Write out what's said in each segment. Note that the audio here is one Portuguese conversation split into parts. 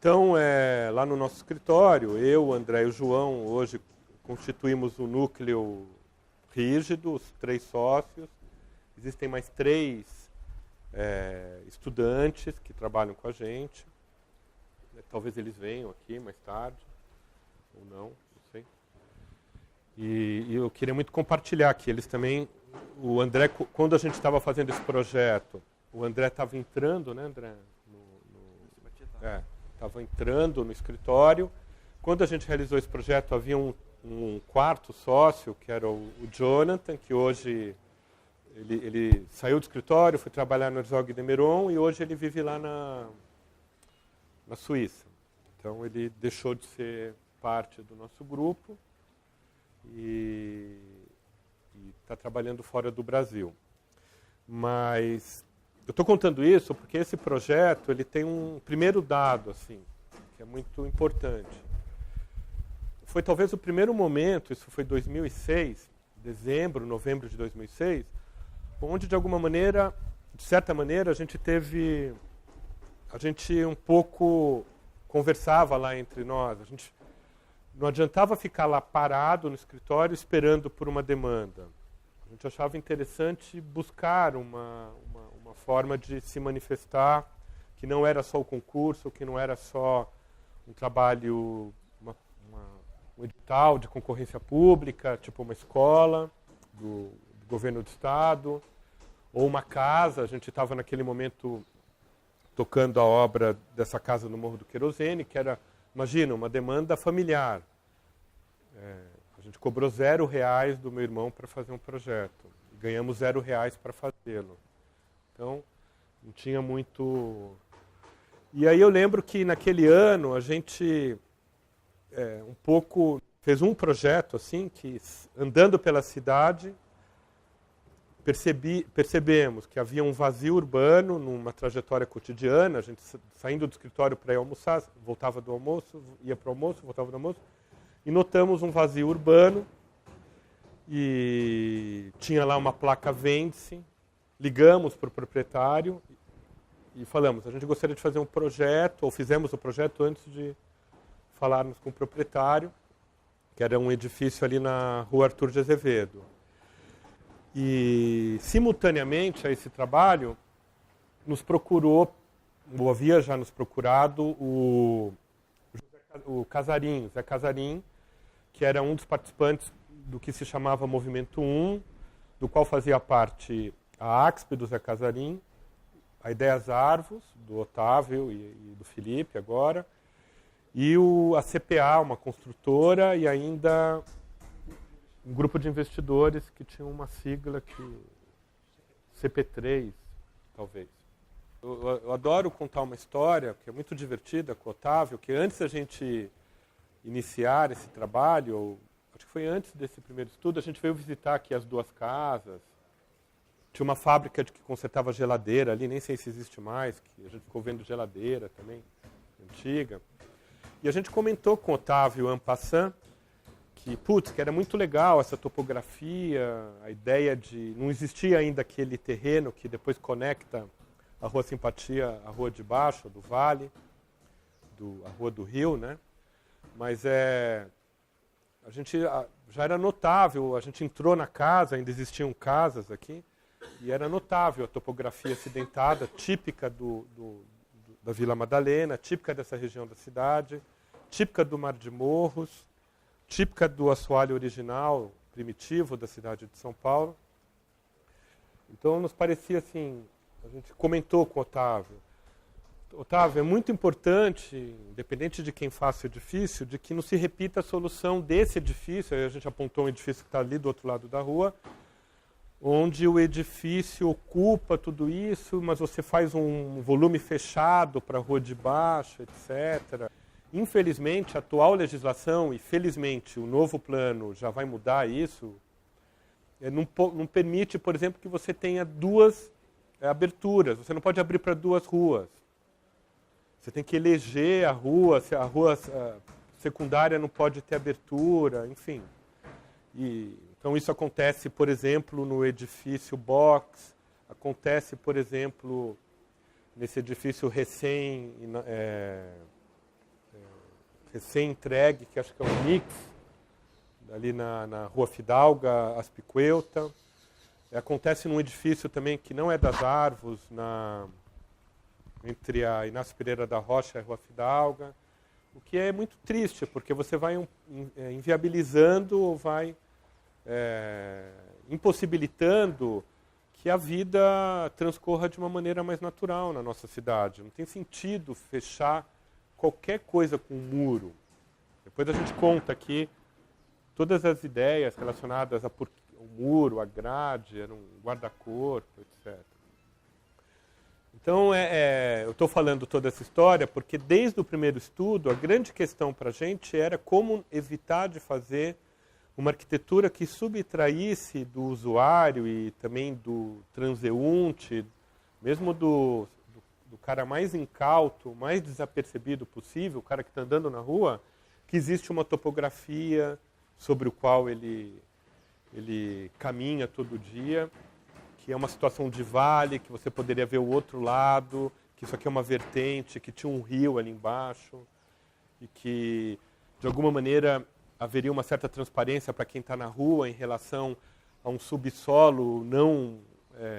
Então, lá no nosso escritório, eu, o André e o João, hoje constituímos o núcleo rígido, os 3 sócios. Existem mais 3 estudantes que trabalham com a gente. Talvez eles venham aqui mais tarde, ou não sei. E eu queria muito compartilhar aqui. Eles também, o André, quando a gente estava fazendo esse projeto, o André estava entrando, né, André? Estava entrando no escritório. Quando a gente realizou esse projeto, havia um 4º sócio, que era o Jonathan, que hoje ele saiu do escritório, foi trabalhar no Herzog de Meuron e hoje ele vive lá na Suíça. Então ele deixou de ser parte do nosso grupo e está trabalhando fora do Brasil. Mas eu estou contando isso porque esse projeto ele tem um primeiro dado assim, que é muito importante. Foi talvez o primeiro momento, isso foi 2006, novembro de 2006, onde de alguma maneira, de certa maneira, a gente um pouco conversava lá entre nós. A gente não adiantava ficar lá parado no escritório esperando por uma demanda. A gente achava interessante buscar uma forma de se manifestar que não era só o concurso, que não era só um trabalho, um edital de concorrência pública, tipo uma escola do governo do estado, ou uma casa. A gente estava naquele momento tocando a obra dessa casa no Morro do Querosene, que era, imagina, uma demanda familiar. A gente cobrou R$0 do meu irmão para fazer um projeto. E ganhamos R$0 para fazê-lo. Então, não tinha muito... E aí eu lembro que naquele ano a gente um pouco fez um projeto assim, que andando pela cidade, percebemos que havia um vazio urbano numa trajetória cotidiana. A gente saindo do escritório para ir almoçar, voltava do almoço, ia para o almoço, voltava do almoço, e notamos um vazio urbano e tinha lá uma placa vende-se. Ligamos para o proprietário e falamos, a gente gostaria de fazer um projeto, ou fizemos o projeto antes de falarmos com o proprietário, que era um edifício ali na Rua Arthur de Azevedo. E, simultaneamente a esse trabalho, nos procurou, ou havia já nos procurado, o Zé Casarim, que era um dos participantes do que se chamava Movimento 1, do qual fazia parte a AXP do Zé Casarim, a Ideias Arvos, do Otávio e do Felipe agora, e a CPA, uma construtora, e ainda um grupo de investidores que tinha uma sigla que... CP3, talvez. Eu adoro contar uma história, que é muito divertida, com o Otávio, que antes da gente iniciar esse trabalho, acho que foi antes desse primeiro estudo, a gente veio visitar aqui as 2 casas. Tinha uma fábrica que consertava geladeira ali, nem sei se existe mais, que a gente ficou vendo geladeira também, antiga. E a gente comentou com o Otávio en passant que era muito legal essa topografia, a ideia de... Não existia ainda aquele terreno que depois conecta a Rua Simpatia à Rua de Baixo, do Vale, a Rua do Rio, né? Mas a gente já era notável, a gente entrou na casa, ainda existiam casas aqui, e era notável a topografia acidentada, típica da Vila Madalena, típica dessa região da cidade, típica do Mar de Morros, típica do assoalho original, primitivo da cidade de São Paulo. Então nos parecia assim, a gente comentou com o Otávio, é muito importante, independente de quem faça o edifício, de que não se repita a solução desse edifício. Aí a gente apontou um edifício que está ali do outro lado da rua, onde o edifício ocupa tudo isso, mas você faz um volume fechado para a Rua de Baixo, etc. Infelizmente, a atual legislação, e felizmente o novo plano já vai mudar isso, não permite, por exemplo, que você tenha 2 aberturas. Você não pode abrir para 2 ruas. Você tem que eleger a rua, se a rua secundária não pode ter abertura, enfim. Então isso acontece, por exemplo, no edifício Box, acontece, por exemplo, nesse edifício recém-entregue, que acho que é um mix, ali na Rua Fidalga, Aspicuelta. Acontece num edifício também que não é das Arvos, entre a Inácio Pereira da Rocha e a Rua Fidalga, o que é muito triste, porque você vai inviabilizando ou vai impossibilitando que a vida transcorra de uma maneira mais natural na nossa cidade. Não tem sentido fechar qualquer coisa com um muro. Depois a gente conta aqui todas as ideias relacionadas ao muro, a grade, era um guarda-corpo, etc. Então, eu estou falando toda essa história porque desde o primeiro estudo, a grande questão para a gente era como evitar de fazer uma arquitetura que subtraísse do usuário e também do transeunte, mesmo do cara mais incauto, mais desapercebido possível, o cara que está andando na rua, que existe uma topografia sobre o qual ele caminha todo dia, que é uma situação de vale, que você poderia ver o outro lado, que isso aqui é uma vertente, que tinha um rio ali embaixo, e que, de alguma maneira, haveria uma certa transparência para quem está na rua em relação a um subsolo não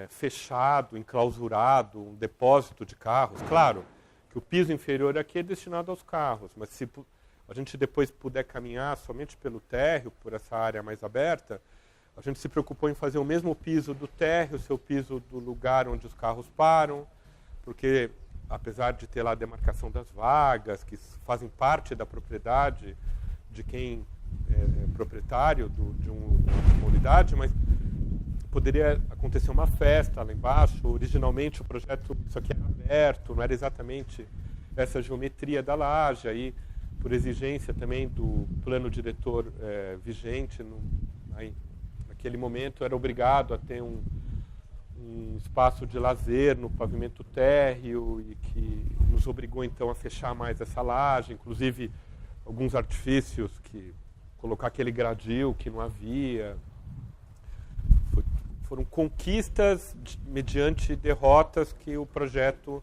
fechado, enclausurado, um depósito de carros. Claro que o piso inferior aqui é destinado aos carros, mas se a gente depois puder caminhar somente pelo térreo, por essa área mais aberta, a gente se preocupou em fazer o mesmo piso do térreo, o seu piso do lugar onde os carros param, porque, apesar de ter lá a demarcação das vagas, que fazem parte da propriedade de quem é proprietário de uma unidade, mas poderia acontecer uma festa lá embaixo. Originalmente o projeto, isso aqui era aberto, não era exatamente essa geometria da laje, aí por exigência também do plano diretor vigente, naquele momento era obrigado a ter um espaço de lazer no pavimento térreo e que nos obrigou então a fechar mais essa laje, inclusive alguns artifícios, que colocar aquele gradil que não havia. Foram conquistas mediante derrotas que o projeto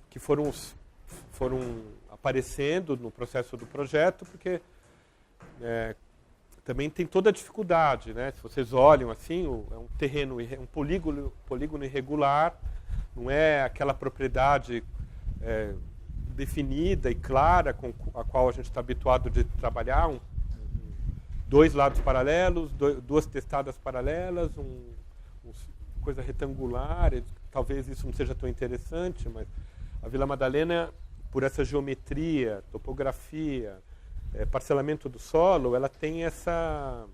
que foram aparecendo no processo do projeto, porque também tem toda a dificuldade, né? Se vocês olham assim, é um terreno, um polígono irregular, não é aquela propriedade definida e clara com a qual a gente está habituado de trabalhar, dois lados paralelos, duas testadas paralelas, coisa retangular. Talvez isso não seja tão interessante, mas a Vila Madalena, por essa geometria, topografia, parcelamento do solo, ela tem essa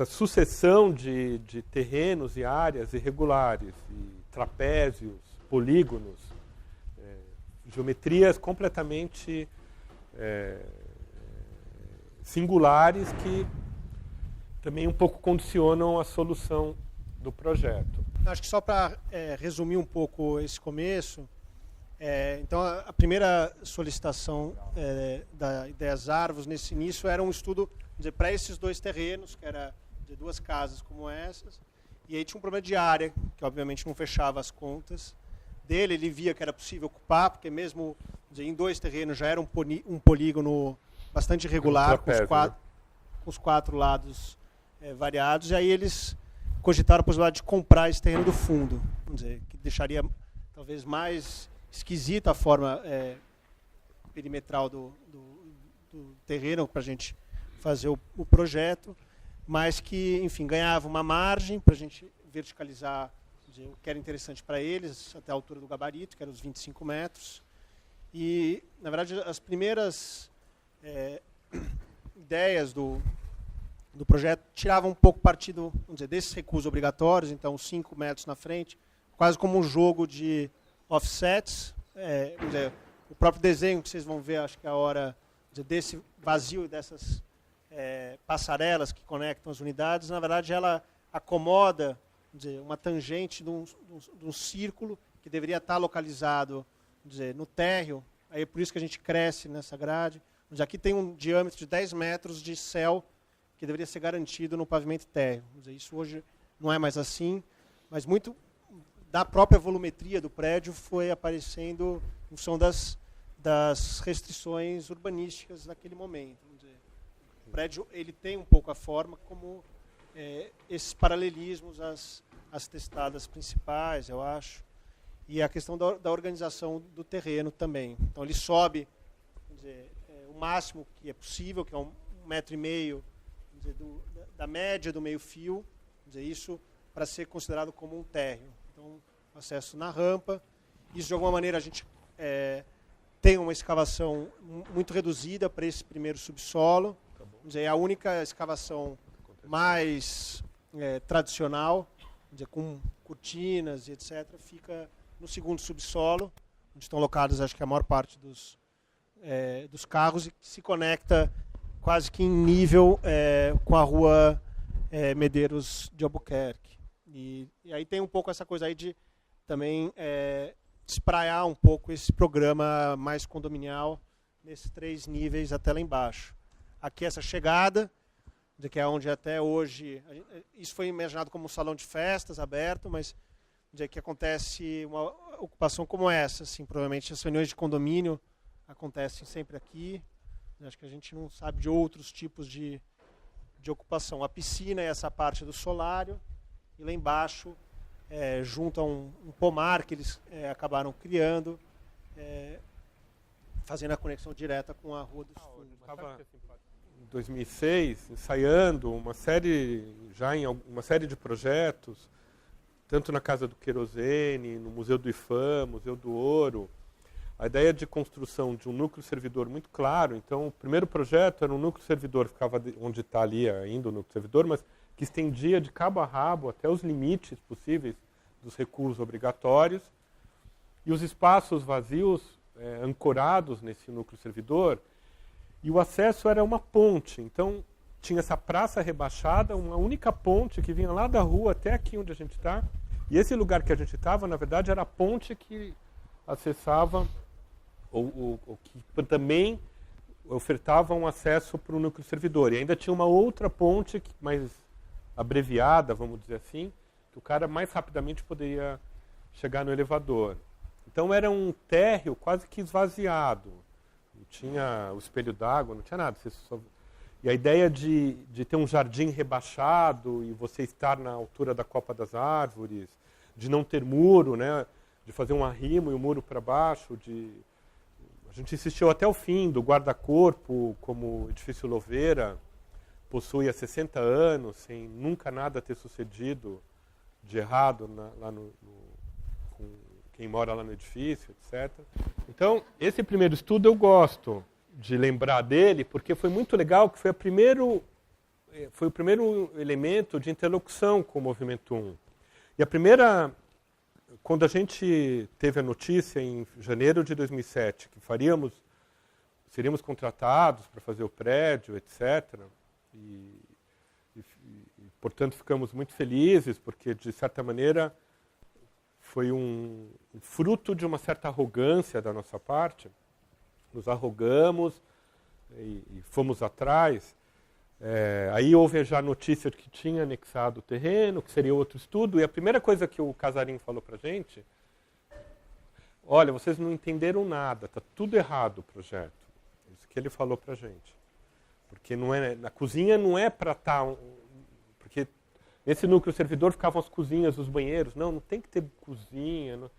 sucessão de terrenos e áreas irregulares, e trapézios, polígonos, geometrias completamente singulares que também um pouco condicionam a solução do projeto. Acho que só para resumir um pouco esse começo, então a primeira solicitação da Ideias Arvos nesse início era um estudo para esses dois terrenos, que era de duas casas como essas, e aí tinha um problema de área, que obviamente não fechava as contas dele. Ele via que era possível ocupar, porque mesmo em dois terrenos já era um polígono bastante irregular, com os quatro lados variados, e aí eles cogitaram a possibilidade de comprar esse terreno do fundo, vamos dizer, que deixaria talvez mais esquisita a forma perimetral do terreno para a gente fazer o projeto, mas que, enfim, ganhava uma margem para a gente verticalizar, dizer, o que era interessante para eles, até a altura do gabarito, que era os 25 metros. E, na verdade, as primeiras ideias do projeto tiravam um pouco partido, vamos dizer, desses recursos obrigatórios, então 5 metros na frente, quase como um jogo de offsets. Vamos dizer, o próprio desenho que vocês vão ver, acho que a hora desse vazio, dessas passarelas que conectam as unidades, na verdade ela acomoda, vamos dizer, uma tangente de um círculo que deveria estar localizado, vamos dizer, no térreo. Aí é por isso que a gente cresce nessa grade. Aqui tem um diâmetro de 10 metros de céu que deveria ser garantido no pavimento térreo. Isso hoje não é mais assim, mas muito da própria volumetria do prédio foi aparecendo em função das restrições urbanísticas naquele momento. Vamos dizer. O prédio ele tem um pouco a forma como esses paralelismos às testadas principais, eu acho, e a questão da organização do terreno também. Então ele sobe, vamos dizer, o máximo que é possível, que é 1,5 metro, vamos dizer, da média do meio-fio, isso para ser considerado como um térreo. Então, acesso na rampa. Isso, de alguma maneira, a gente tem uma escavação muito reduzida para esse primeiro subsolo. Tá, vamos dizer, é a única escavação mais tradicional, vamos dizer, com cortinas e etc., fica no segundo subsolo, onde estão locados, acho que a maior parte dos carros, e que se conecta quase que em nível com a rua Medeiros de Albuquerque. E aí tem um pouco essa coisa aí de também espraiar um pouco esse programa mais condominial nesses 3 níveis até lá embaixo. Aqui essa chegada, que é onde até hoje, isso foi imaginado como um salão de festas aberto, mas que acontece uma ocupação como essa, assim, provavelmente as reuniões de condomínio acontecem sempre aqui. Acho que a gente não sabe de outros tipos de ocupação. A piscina é essa parte do solário, e lá embaixo, junto a um pomar que eles acabaram criando, fazendo a conexão direta com a Rua dos Fundos. Estava em 2006 ensaiando uma série de projetos, tanto na Casa do Querosene, no Museu do IFAM, Museu do Ouro, a ideia de construção de um núcleo servidor muito claro. Então, o primeiro projeto era um núcleo servidor, ficava onde está ali ainda o núcleo servidor, mas que estendia de cabo a rabo até os limites possíveis dos recuos obrigatórios, e os espaços vazios ancorados nesse núcleo servidor, e o acesso era uma ponte. Então, tinha essa praça rebaixada, uma única ponte que vinha lá da rua até aqui onde a gente está, e esse lugar que a gente estava, na verdade, era a ponte que acessava ou que também ofertava um acesso para o núcleo servidor. E ainda tinha uma outra ponte mais abreviada, vamos dizer assim, que o cara mais rapidamente poderia chegar no elevador. Então era um térreo quase que esvaziado. Não tinha o espelho d'água, não tinha nada. E a ideia de ter um jardim rebaixado e você estar na altura da copa das árvores, de não ter muro, né? De fazer um arrimo e o muro para baixo. A gente insistiu até o fim do guarda-corpo, como o edifício Louveira possui há 60 anos, sem nunca nada ter sucedido de errado com quem mora lá no edifício, etc. Então, esse primeiro estudo eu gosto de lembrar dele, porque foi muito legal, que foi o primeiro elemento de interlocução com o Movimento 1. E quando a gente teve a notícia em janeiro de 2007 que seríamos contratados para fazer o prédio, etc., e, portanto, ficamos muito felizes, porque, de certa maneira, foi um fruto de uma certa arrogância da nossa parte. Nos arrogamos e fomos atrás. Aí houve já a notícia de que tinha anexado o terreno, que seria outro estudo, e a primeira coisa que o Casarim falou para a gente: olha, vocês não entenderam nada, está tudo errado o projeto. Isso que ele falou para a gente. Porque na cozinha não é para estar... Porque nesse núcleo servidor ficavam as cozinhas, os banheiros. Não tem que ter cozinha. Não.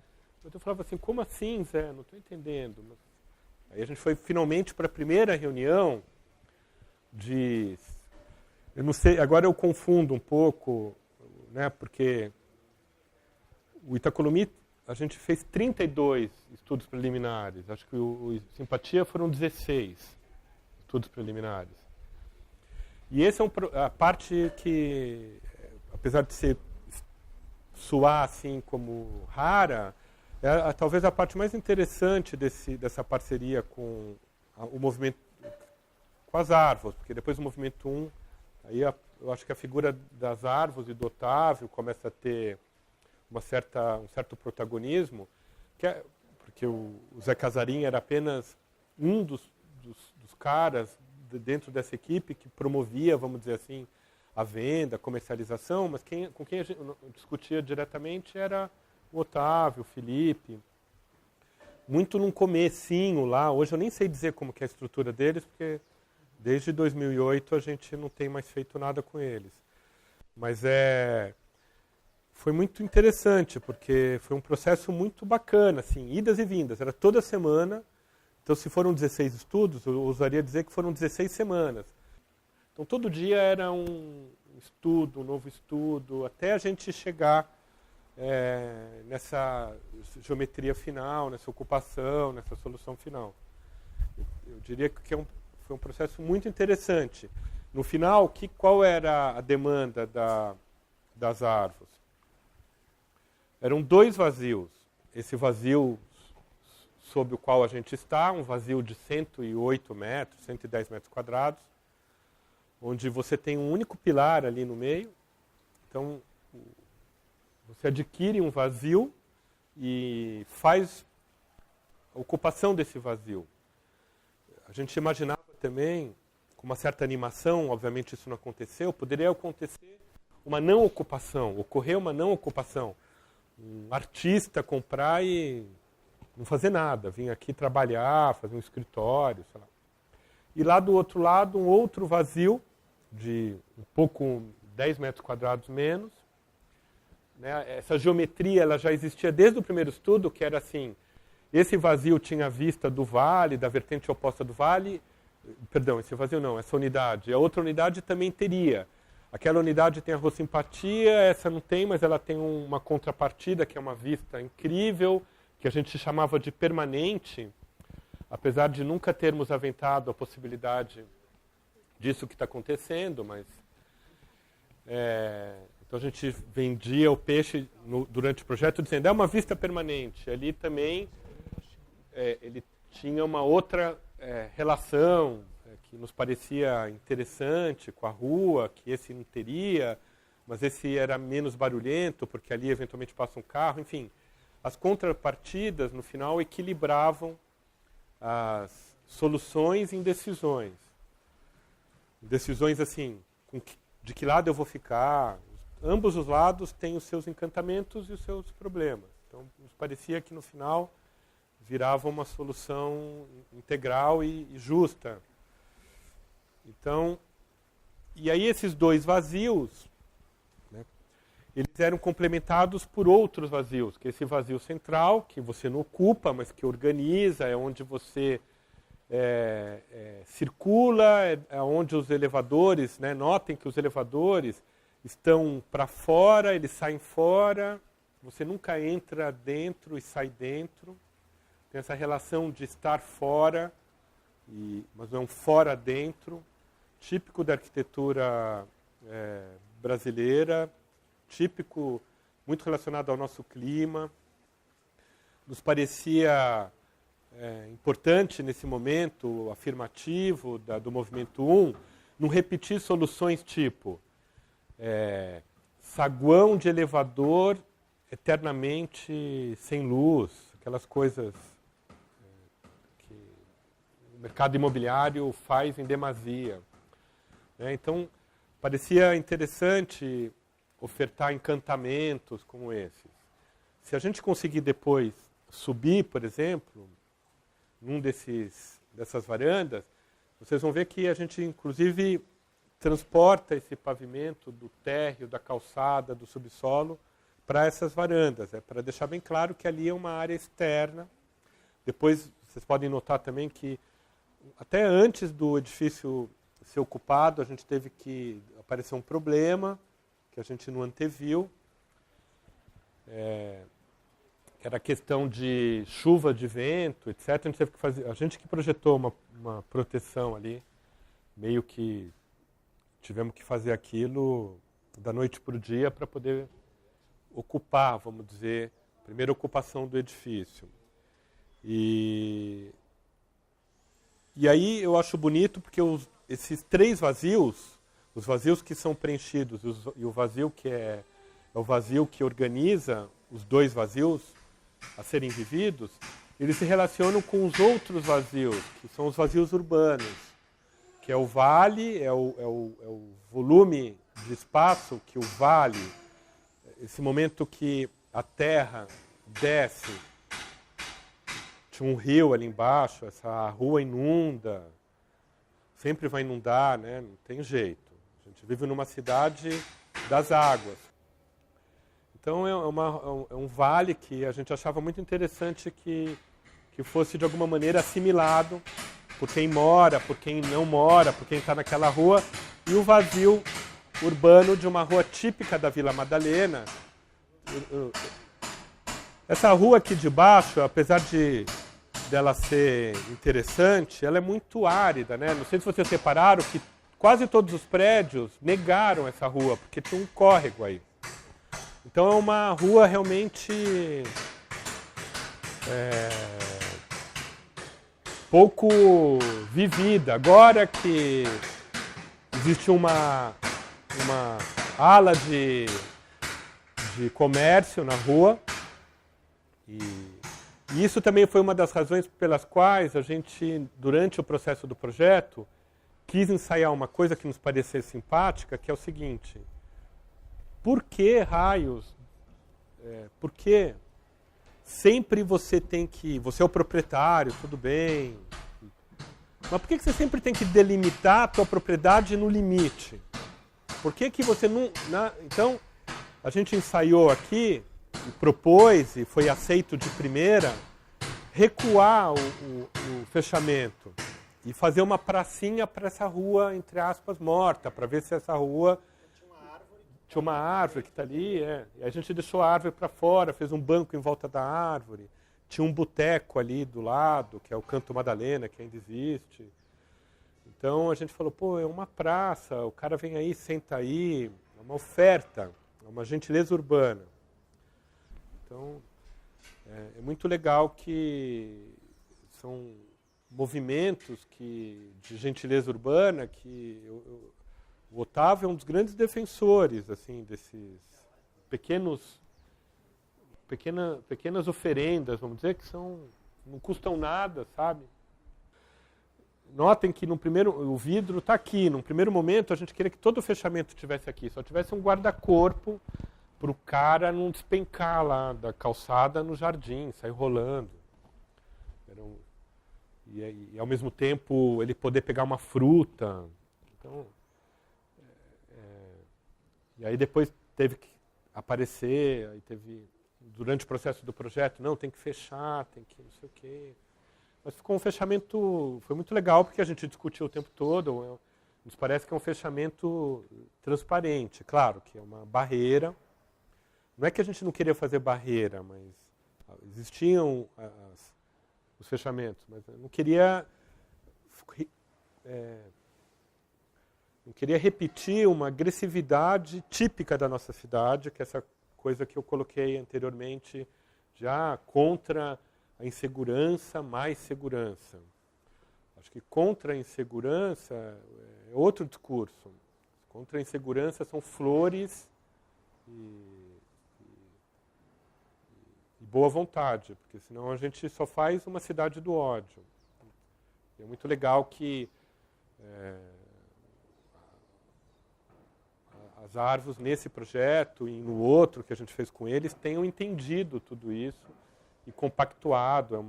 Eu falava assim, como assim, Zé? Não estou entendendo. Aí a gente foi finalmente para a primeira reunião eu não sei, agora eu confundo um pouco, né, porque o Itacolomi, a gente fez 32 estudos preliminares, acho que o Simpatia foram 16 estudos preliminares. E essa é a parte que, apesar de soar assim como rara, talvez a parte mais interessante dessa parceria com o movimento, com as árvores, porque depois do Movimento 1, aí eu acho que a figura das árvores e do Otávio começa a ter um certo protagonismo, porque o Zé Casarim era apenas um dos caras dentro dessa equipe que promovia, vamos dizer assim, a venda, a comercialização, mas com quem a gente discutia diretamente era o Otávio, o Felipe, muito num comecinho lá. Hoje eu nem sei dizer como que é a estrutura deles, porque desde 2008 a gente não tem mais feito nada com eles. Mas foi muito interessante, porque foi um processo muito bacana, assim, idas e vindas, era toda semana. Então, se foram 16 estudos, eu ousaria dizer que foram 16 semanas. Então, todo dia era um estudo, um novo estudo, até a gente chegar nessa geometria final, nessa ocupação, nessa solução final. Eu diria que foi um processo muito interessante. No final, qual era a demanda das árvores? Eram 2 vazios. Esse vazio sob o qual a gente está, um vazio de 108 metros, 110 metros quadrados, onde você tem um único pilar ali no meio. Então, você adquire um vazio e faz a ocupação desse vazio. A gente imaginava também, com uma certa animação, obviamente isso não aconteceu, poderia acontecer uma não ocupação, ocorrer uma não ocupação. Um artista comprar e não fazer nada, vir aqui trabalhar, fazer um escritório, sei lá. E lá do outro lado, um outro vazio, de um pouco 10 metros quadrados menos. Né? Essa geometria ela já existia desde o primeiro estudo, que era assim, esse vazio tinha vista do vale, da vertente oposta do vale, perdão, esse vazio não, essa unidade. A outra unidade também teria. Aquela unidade tem a rua Simpatia, essa não tem, mas ela tem uma contrapartida, que é uma vista incrível, que a gente chamava de permanente, apesar de nunca termos aventado a possibilidade disso que está acontecendo, mas então a gente vendia o peixe durante o projeto dizendo, é uma vista permanente. Ali também ele tinha uma outra relação que nos parecia interessante com a rua, que esse não teria, mas esse era menos barulhento, porque ali eventualmente passa um carro, enfim. As contrapartidas, no final, equilibravam as soluções em decisões. Decisões assim, de que lado eu vou ficar. Ambos os lados têm os seus encantamentos e os seus problemas. Então, nos parecia que, no final, virava uma solução integral e justa. Então, e aí esses 2 vazios, né, eles eram complementados por outros vazios, que é esse vazio central, que você não ocupa, mas que organiza, é onde você circula, é onde os elevadores, né, notem que os elevadores estão para fora, eles saem fora, você nunca entra dentro e sai dentro. Tem essa relação de estar fora, mas não fora dentro, típico da arquitetura brasileira, típico, muito relacionado ao nosso clima. Nos parecia importante nesse momento afirmativo do movimento 1, não repetir soluções tipo saguão de elevador eternamente sem luz, aquelas coisas que o mercado imobiliário faz em demasia. Então, parecia interessante ofertar encantamentos como esses. Se a gente conseguir depois subir, por exemplo, num dessas varandas, vocês vão ver que a gente, inclusive, transporta esse pavimento do térreo, da calçada, do subsolo, para essas varandas. Para deixar bem claro que ali é uma área externa. Depois, vocês podem notar também que, até antes do edifício ser ocupado, a gente teve que aparecer um problema que a gente não anteviu. Era a questão de chuva, de vento, etc. A gente teve que fazer, a gente que projetou uma proteção ali, meio que tivemos que fazer aquilo da noite para o dia para poder ocupar, vamos dizer, a primeira ocupação do edifício. E aí eu acho bonito porque esses 3 vazios, os vazios que são preenchidos e o vazio que é o vazio que organiza os 2 vazios a serem vividos, eles se relacionam com os outros vazios, que são os vazios urbanos, que é o vale, é o volume de espaço que o vale, esse momento que a terra desce, tinha um rio ali embaixo, essa rua inunda, sempre vai inundar, né? Não tem jeito. A gente vive numa cidade das águas. Então é um vale que a gente achava muito interessante que fosse de alguma maneira assimilado por quem mora, por quem não mora, por quem está naquela rua, e o vazio urbano de uma rua típica da Vila Madalena. Essa rua aqui de baixo, apesar dela ser interessante, ela é muito árida, né? Não sei se vocês repararam que quase todos os prédios negaram essa rua, porque tinha um córrego aí. Então é uma rua realmente pouco vivida. Agora que existe uma ala de comércio na rua, e isso também foi uma das razões pelas quais a gente, durante o processo do projeto, quis ensaiar uma coisa que nos parecesse simpática, que é o seguinte: por que raios, por que sempre você tem que, você é o proprietário, tudo bem, mas por que você sempre tem que delimitar a tua propriedade no limite? Por que você não... Então, a gente ensaiou aqui, e propôs, e foi aceito de primeira, recuar o fechamento e fazer uma pracinha para essa rua, entre aspas, morta, para ver se essa rua... Tinha uma árvore que está ali, e a gente deixou a árvore para fora, fez um banco em volta da árvore, tinha um boteco ali do lado, que é o Canto Madalena, que ainda existe. Então a gente falou, pô, é uma praça, o cara vem aí, senta aí, é uma oferta, é uma gentileza urbana. Então é muito legal que são movimentos de gentileza urbana que o Otávio é um dos grandes defensores assim, desses pequenas oferendas, vamos dizer, que não custam nada, sabe? Notem que o vidro está aqui. Num primeiro momento, a gente queria que todo o fechamento estivesse aqui. Só tivesse um guarda-corpo para o cara não despencar lá da calçada no jardim, sair rolando. E ao mesmo tempo, ele poder pegar uma fruta. Então, e aí depois teve que aparecer, aí durante o processo do projeto, não, tem que fechar, tem que não sei o quê. Mas ficou um fechamento, foi muito legal, porque a gente discutiu o tempo todo, nos parece que é um fechamento transparente, claro, que é uma barreira. Não é que a gente não queria fazer barreira, mas existiam os fechamentos, mas eu não queria repetir uma agressividade típica da nossa cidade, que é essa coisa que eu coloquei anteriormente, já contra a insegurança, mais segurança. Acho que contra a insegurança é outro discurso. Contra a insegurança são flores e boa vontade, porque senão a gente só faz uma cidade do ódio. É muito legal que as árvores nesse projeto e no outro que a gente fez com eles tenham entendido tudo isso e compactuado.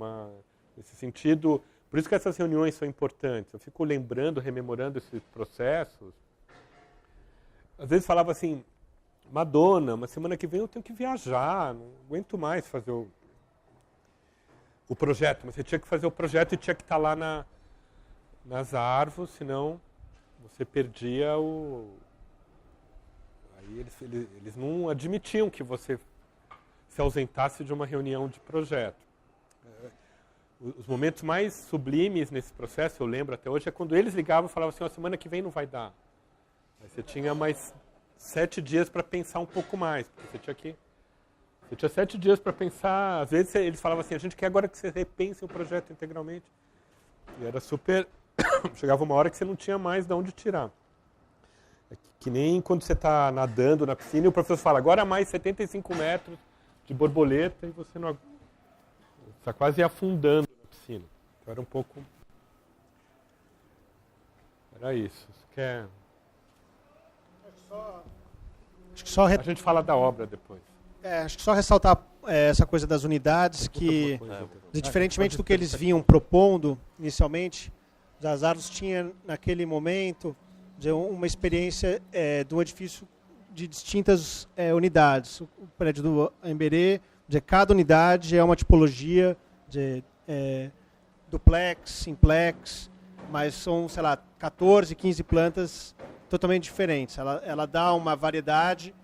Nesse sentido, por isso que essas reuniões são importantes. Eu fico lembrando, rememorando esses processos. Às vezes falava assim, Madonna, mas semana que vem eu tenho que viajar, não aguento mais fazer o projeto. Mas você tinha que fazer o projeto e tinha que estar lá nas árvores, senão você perdia Aí eles não admitiam que você se ausentasse de uma reunião de projeto. Os momentos mais sublimes nesse processo, eu lembro até hoje, é quando eles ligavam e falavam assim, semana que vem não vai dar. Aí você tinha mais 7 dias para pensar um pouco mais, porque você tinha 7 dias para pensar. Às vezes eles falavam assim, a gente quer agora que você repense o projeto integralmente. E era super... Chegava uma hora que você não tinha mais de onde tirar. É que nem quando você está nadando na piscina e o professor fala, agora mais 75 metros de borboleta e você não... Está quase afundando na piscina. Então era um pouco... Era isso. Você quer... Acho que só A gente fala da obra depois. Acho que só ressaltar essa coisa das unidades, que diferentemente do que eles vinham propondo inicialmente, as árvores tinham naquele momento uma experiência de um edifício de distintas unidades. O prédio do Emberê, cada unidade é uma tipologia de duplex, simplex, mas são, sei lá, 14, 15 plantas totalmente diferentes. Ela dá uma variedade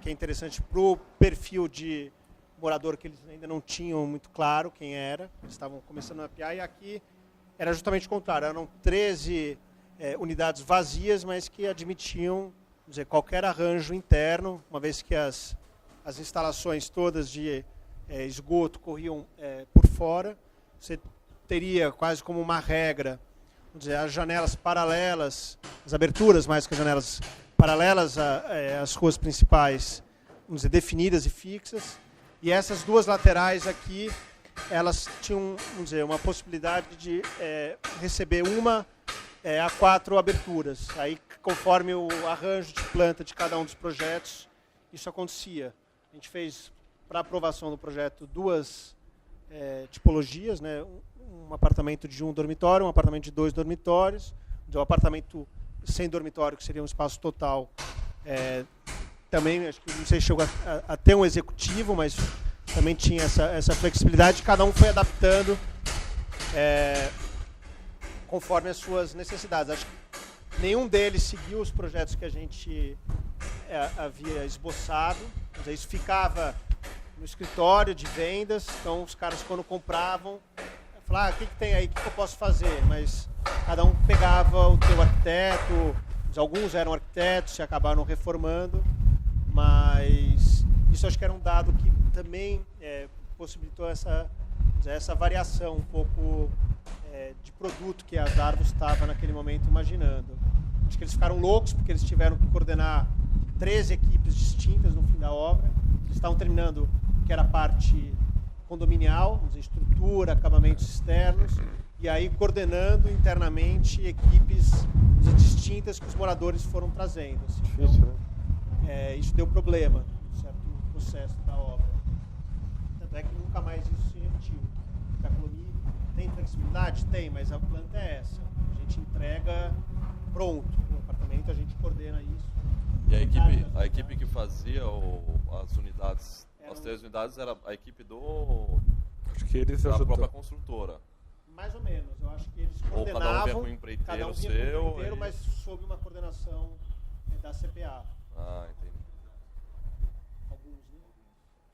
que é interessante para o perfil de morador que eles ainda não tinham muito claro quem era. Eles estavam começando a mapear, e aqui era justamente o contrário. Eram 13 unidades vazias, mas que admitiam qualquer arranjo interno, uma vez que as instalações todas de esgoto corriam por fora. Você teria quase como uma regra, as janelas paralelas, as aberturas mais que as janelas paralelas às ruas principais, definidas e fixas. E essas duas laterais aqui, elas tinham, uma possibilidade de receber uma a 4 aberturas. Aí, conforme o arranjo de planta de cada um dos projetos, isso acontecia. A gente fez, para aprovação do projeto, 2 tipologias, né? Um apartamento de 1 dormitório, um apartamento de 2 dormitórios, um apartamento sem dormitório, que seria um espaço total. Também, acho que não sei se chegou a ter um executivo, mas também tinha essa flexibilidade. Cada um foi adaptando conforme as suas necessidades. Acho que nenhum deles seguiu os projetos que a gente havia esboçado. Isso ficava no escritório de vendas, então os caras, quando compravam, falavam, o que tem aí, o que eu posso fazer? Mas cada um pegava o teu arquiteto, alguns eram arquitetos, se acabaram reformando, mas isso acho que era um dado que também possibilitou essa variação um pouco de produto que as árvores estavam naquele momento imaginando. Acho que eles ficaram loucos porque eles tiveram que coordenar 13 equipes distintas no fim da obra. Eles estavam terminando, que era a parte condominial, estrutura, acabamentos externos, e aí coordenando internamente equipes distintas que os moradores foram trazendo. Assim. Difícil, né? Isso deu problema no certo processo da obra. Tanto é que nunca mais isso se repetiu. A Cloni tem flexibilidade? Tem, mas a planta é essa. A gente entrega pronto. No apartamento a gente coordena isso. E a equipe que fazia as unidades, as 3 unidades, era a equipe acho que eles da própria construtora. Mais ou menos. Eu acho que eles coordenavam. Ou cada um vinha com um empreiteiro cada um vinha seu. Com um empreiteiro, mas sob uma coordenação da CPA. Ah, entendi. Alguns, né?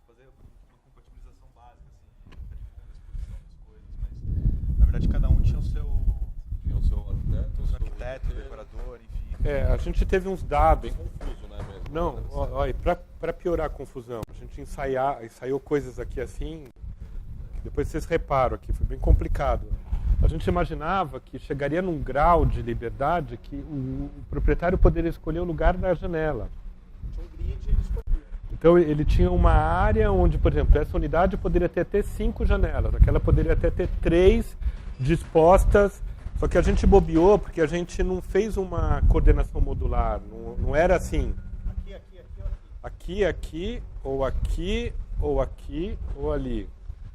Fazer uma compatibilização básica, assim, exposição das coisas, mas na verdade cada um tinha o seu arquiteto, decorador, enfim. A gente teve uns dados. Bem confuso, né, mesmo? Não, olha, para piorar a confusão, a gente ensaiou coisas aqui assim, que depois vocês reparam aqui, foi bem complicado. A gente imaginava que chegaria num grau de liberdade que o proprietário poderia escolher o lugar da janela. Tinha um grid, ele escolhia. Então ele tinha uma área onde, por exemplo, essa unidade poderia ter até 5 janelas, aquela poderia até ter 3 dispostas. Só que a gente bobeou porque a gente não fez uma coordenação modular. Não era assim. Aqui, ou aqui, ou aqui, ou ali.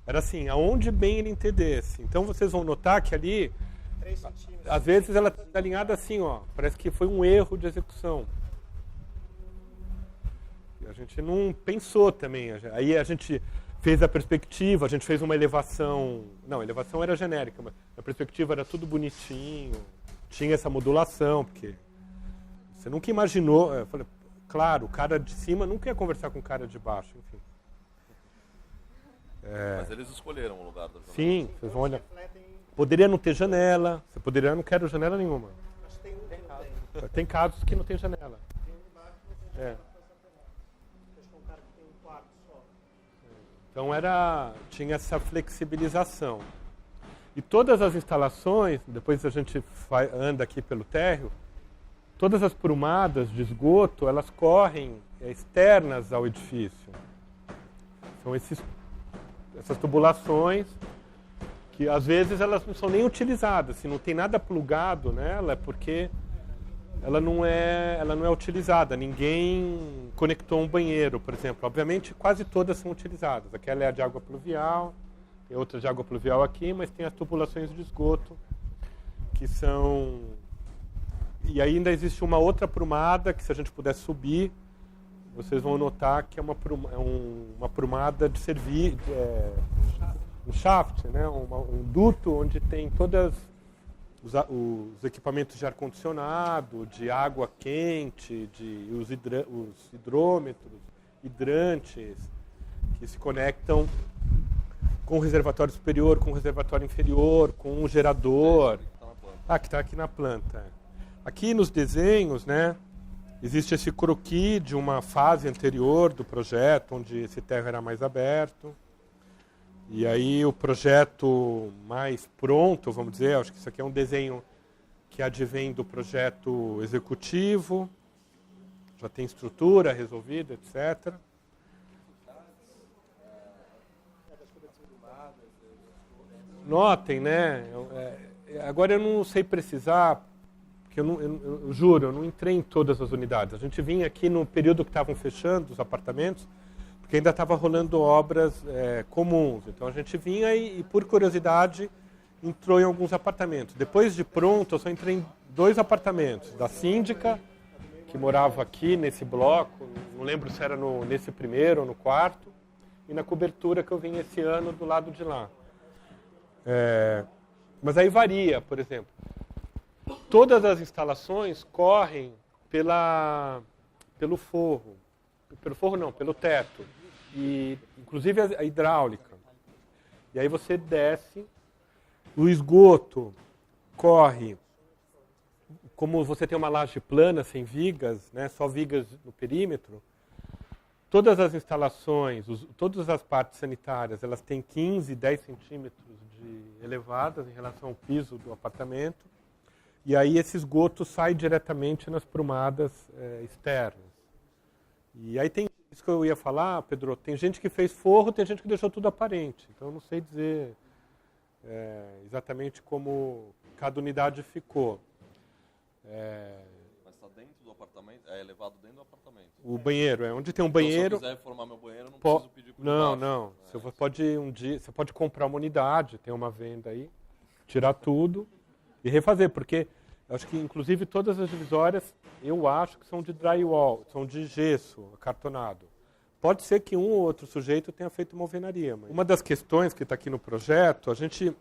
Era assim, aonde bem ele entendesse. Então vocês vão notar que ali, 3 centímetros. às vezes ela está alinhada assim, ó. Parece que foi um erro de execução. E a gente não pensou também. Aí a gente fez a perspectiva, a gente fez uma elevação. Não, a elevação era genérica, mas a perspectiva era tudo bonitinho, tinha essa modulação, porque você nunca imaginou. Eu falei, claro, o cara de cima nunca ia conversar com o cara de baixo, enfim. Mas eles escolheram o lugar da janela. Sim, vocês vão olhar. Poderia não ter janela, você poderia não quero janela nenhuma. Mas tem um que não tem. Tem casos que não tem janela. Tem um embaixo que não tem janela. Acho que é um cara que tem um quarto só. Então tinha essa flexibilização. E todas as instalações, depois a gente anda aqui pelo térreo, todas as prumadas de esgoto, elas correm externas ao edifício. São essas tubulações que às vezes elas não são nem utilizadas. Se não tem nada plugado nela, é porque ela não é utilizada. Ninguém conectou um banheiro, por exemplo. Obviamente, quase todas são utilizadas. Aquela é a de água pluvial, tem outras de água pluvial aqui, mas tem as tubulações de esgoto, que são... E ainda existe uma outra prumada, que se a gente puder subir, vocês vão notar que é uma prumada de servir... um shaft, né? Um duto onde tem todas... Os equipamentos de ar-condicionado, de água quente, os hidrômetros, hidrantes, que se conectam com o reservatório superior, com o reservatório inferior, com o gerador. Que está aqui na planta. Aqui nos desenhos, né, existe esse croquis de uma fase anterior do projeto, onde esse terra era mais aberto. E aí o projeto mais pronto, vamos dizer, acho que isso aqui é um desenho que advém do projeto executivo, já tem estrutura resolvida, etc. Notem, né? Agora eu não sei precisar, porque eu juro, eu não entrei em todas as unidades. A gente vinha aqui no período que estavam fechando os apartamentos, porque ainda estava rolando obras comuns. Então a gente vinha e, por curiosidade, entrou em alguns apartamentos. Depois de pronto, eu só entrei em 2 apartamentos. Da síndica, que morava aqui nesse bloco, não lembro se era nesse primeiro ou no quarto, e na cobertura que eu vim esse ano do lado de lá. Mas aí varia, por exemplo. Todas as instalações correm pelo forro. Pelo forro não, pelo teto. E, inclusive a hidráulica. E aí você desce, o esgoto corre, como você tem uma laje plana, sem vigas, né, só vigas no perímetro, todas as instalações, todas as partes sanitárias, elas têm 15, 10 centímetros de elevadas em relação ao piso do apartamento. E aí esse esgoto sai diretamente nas prumadas externas. E aí tem isso que eu ia falar, Pedro, tem gente que fez forro, tem gente que deixou tudo aparente. Então eu não sei dizer exatamente como cada unidade ficou. Mas está dentro do apartamento? É elevado dentro do apartamento? O banheiro, onde tem um banheiro... Então, se eu quiser reformar meu banheiro, eu não preciso pedir por baixo. Não. Você pode comprar uma unidade, tem uma venda aí, tirar tudo e refazer, porque eu acho que, inclusive, todas as divisórias, eu acho que são de drywall, são de gesso, acartonado. Pode ser que um ou outro sujeito tenha feito uma alvenaria. Mas uma das questões que está aqui no projeto, a gente,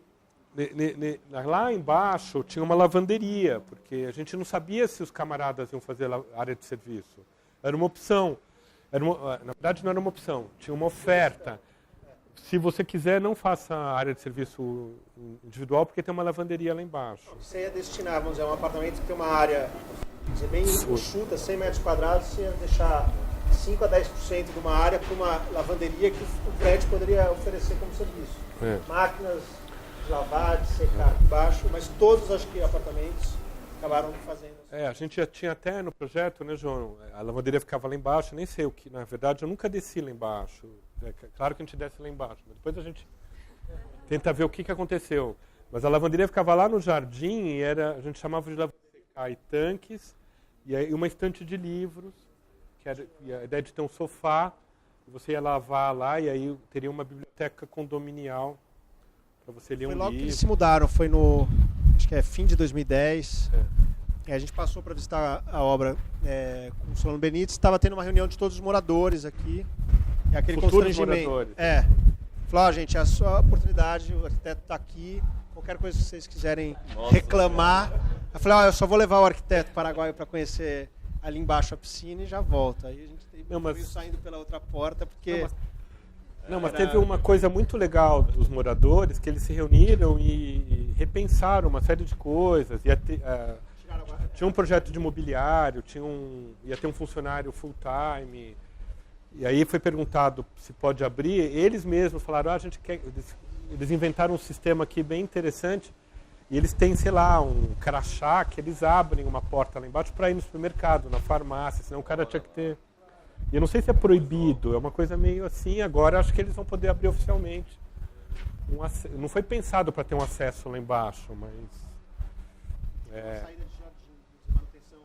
lá embaixo, tinha uma lavanderia, porque a gente não sabia se os camaradas iam fazer área de serviço. Era uma opção. Na verdade, não era uma opção, tinha uma oferta. Se você quiser, não faça área de serviço individual, porque tem uma lavanderia lá embaixo. Você ia destinar, vamos dizer, um apartamento que tem uma área bem enxuta, 100 metros quadrados, você ia deixar 5 a 10% de uma área para uma lavanderia que o prédio poderia oferecer como serviço. Máquinas de lavar, de secar aqui embaixo, mas todos, acho que, apartamentos acabaram fazendo. A gente já tinha até no projeto, né, João? A lavanderia ficava lá embaixo, nem sei o que. Na verdade, eu nunca desci lá embaixo. Claro que a gente desce lá embaixo, mas depois a gente tenta ver o que aconteceu. Mas a lavanderia ficava lá no jardim e a gente chamava de lavanderia e tanques, e aí uma estante de livros, que era a ideia de ter um sofá, e você ia lavar lá, e aí teria uma biblioteca condominial para você ler um livro. Foi logo que eles se mudaram, foi acho que fim de 2010. A gente passou para visitar a obra com o Solano Benítez, estava tendo uma reunião de todos os moradores aqui. E aquele constrangimento. Moradores. Falou, gente, é a sua oportunidade, o arquiteto está aqui, qualquer coisa que vocês quiserem reclamar. Eu falei, eu só vou levar o arquiteto paraguaio para conhecer ali embaixo a piscina e já volto. Aí a gente veio saindo pela outra porta, porque... Mas teve uma coisa muito legal dos moradores, que eles se reuniram e repensaram uma série de coisas. Tinha um projeto de mobiliário, ia ter um funcionário full-time. E aí foi perguntado se pode abrir. Eles mesmos falaram, a gente quer... Eles inventaram um sistema aqui bem interessante. E eles têm, sei lá, um crachá que eles abrem uma porta lá embaixo para ir no supermercado, na farmácia. Senão o cara tinha que ter... E eu não sei se é proibido, é uma coisa meio assim. Agora acho que eles vão poder abrir oficialmente. Não foi pensado para ter um acesso lá embaixo, mas... Uma saída de jardim, de manutenção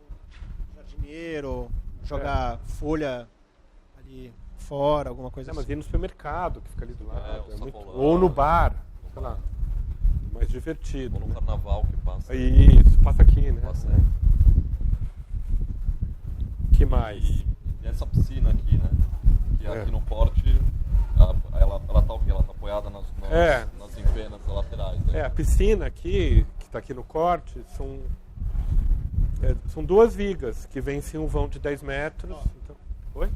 banheiro, jogar folha ali fora, alguma coisa Mas assim. ir no supermercado, que fica ali do lado. o sacolão. Ou no bar, sei lá. Mais divertido. Ou no né? carnaval que passa. Isso, passa aqui, né? Passa. Que mais? E essa piscina aqui, né? Que É. aqui no porte, ela tá o quê? Ela tá apoiada nas empenas laterais. Né? A piscina aqui, que está aqui no corte, são duas vigas que vencem um vão de 10 metros. Então, oi?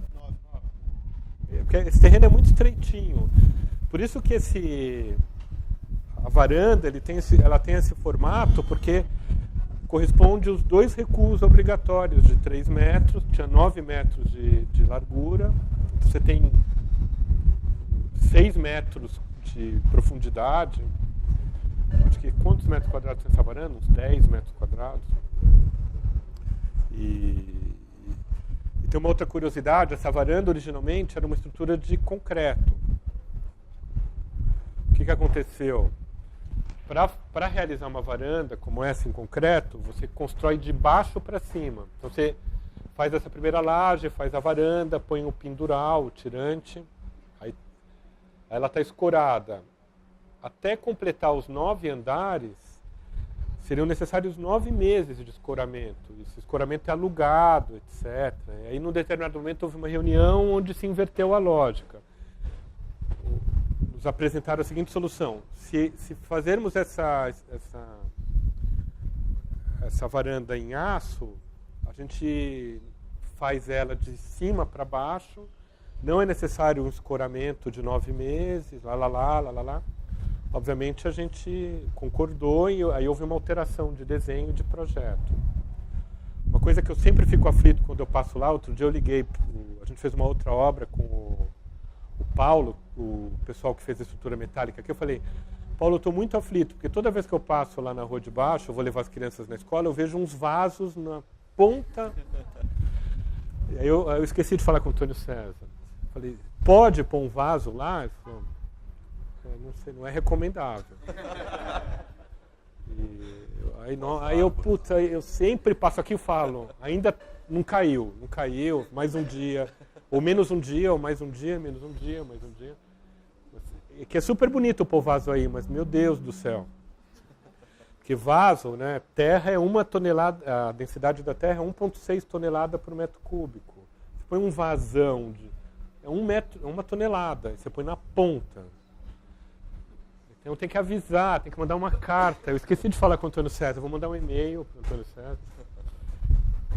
Porque esse terreno é muito estreitinho. Por isso que a varanda ela tem esse formato, porque corresponde aos 2 recuos obrigatórios de 3 metros, tinha 9 metros de largura, então você tem 6 metros de profundidade. Acho que quantos metros quadrados tem essa varanda? Uns 10 metros quadrados. E tem uma outra curiosidade, essa varanda originalmente era uma estrutura de concreto. O que aconteceu? Para realizar uma varanda como essa em concreto, você constrói de baixo para cima. Então você faz essa primeira laje, faz a varanda, põe o pindural, o tirante, aí ela está escorada. Até completar os 9 andares, seriam necessários 9 meses de escoramento. Esse escoramento é alugado, etc. E aí, num determinado momento, houve uma reunião onde se inverteu a lógica. Nos apresentaram a seguinte solução: se fazermos essa varanda em aço, a gente faz ela de cima para baixo, não é necessário um escoramento de 9 meses, lá. Obviamente a gente concordou e aí houve uma alteração de desenho de projeto. Uma coisa que eu sempre fico aflito quando eu passo lá, outro dia eu liguei, a gente fez uma outra obra com o Paulo, o pessoal que fez a estrutura metálica aqui, eu falei: Paulo, eu estou muito aflito, porque toda vez que eu passo lá na rua de baixo, eu vou levar as crianças na escola, eu vejo uns vasos na ponta. E aí eu esqueci de falar com o Antônio César. Falei: pode pôr um vaso lá? Ele falou: não sei, não é recomendável. Eu sempre passo aqui e falo: ainda não caiu, mais um dia, ou menos um dia, ou mais um dia, menos um dia, mais um dia. Que é super bonito pôr vaso aí, mas meu Deus do céu. Porque vaso, né, terra é 1 tonelada, a densidade da terra é 1,6 tonelada por metro cúbico. Você põe um vasão, é 1 tonelada, você põe na ponta. Então tem que avisar, tem que mandar uma carta. Eu esqueci de falar com o Antônio César, vou mandar um e-mail para o Antônio César.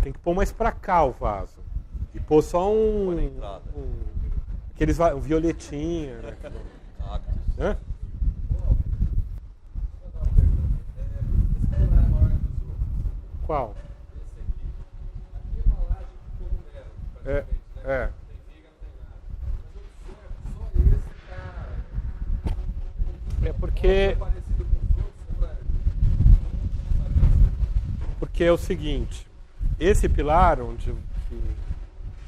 Tem que pôr mais para cá o vaso. E pôr só aqueles violetinha, né? Hã? Qual? É. É porque é o seguinte, esse pilar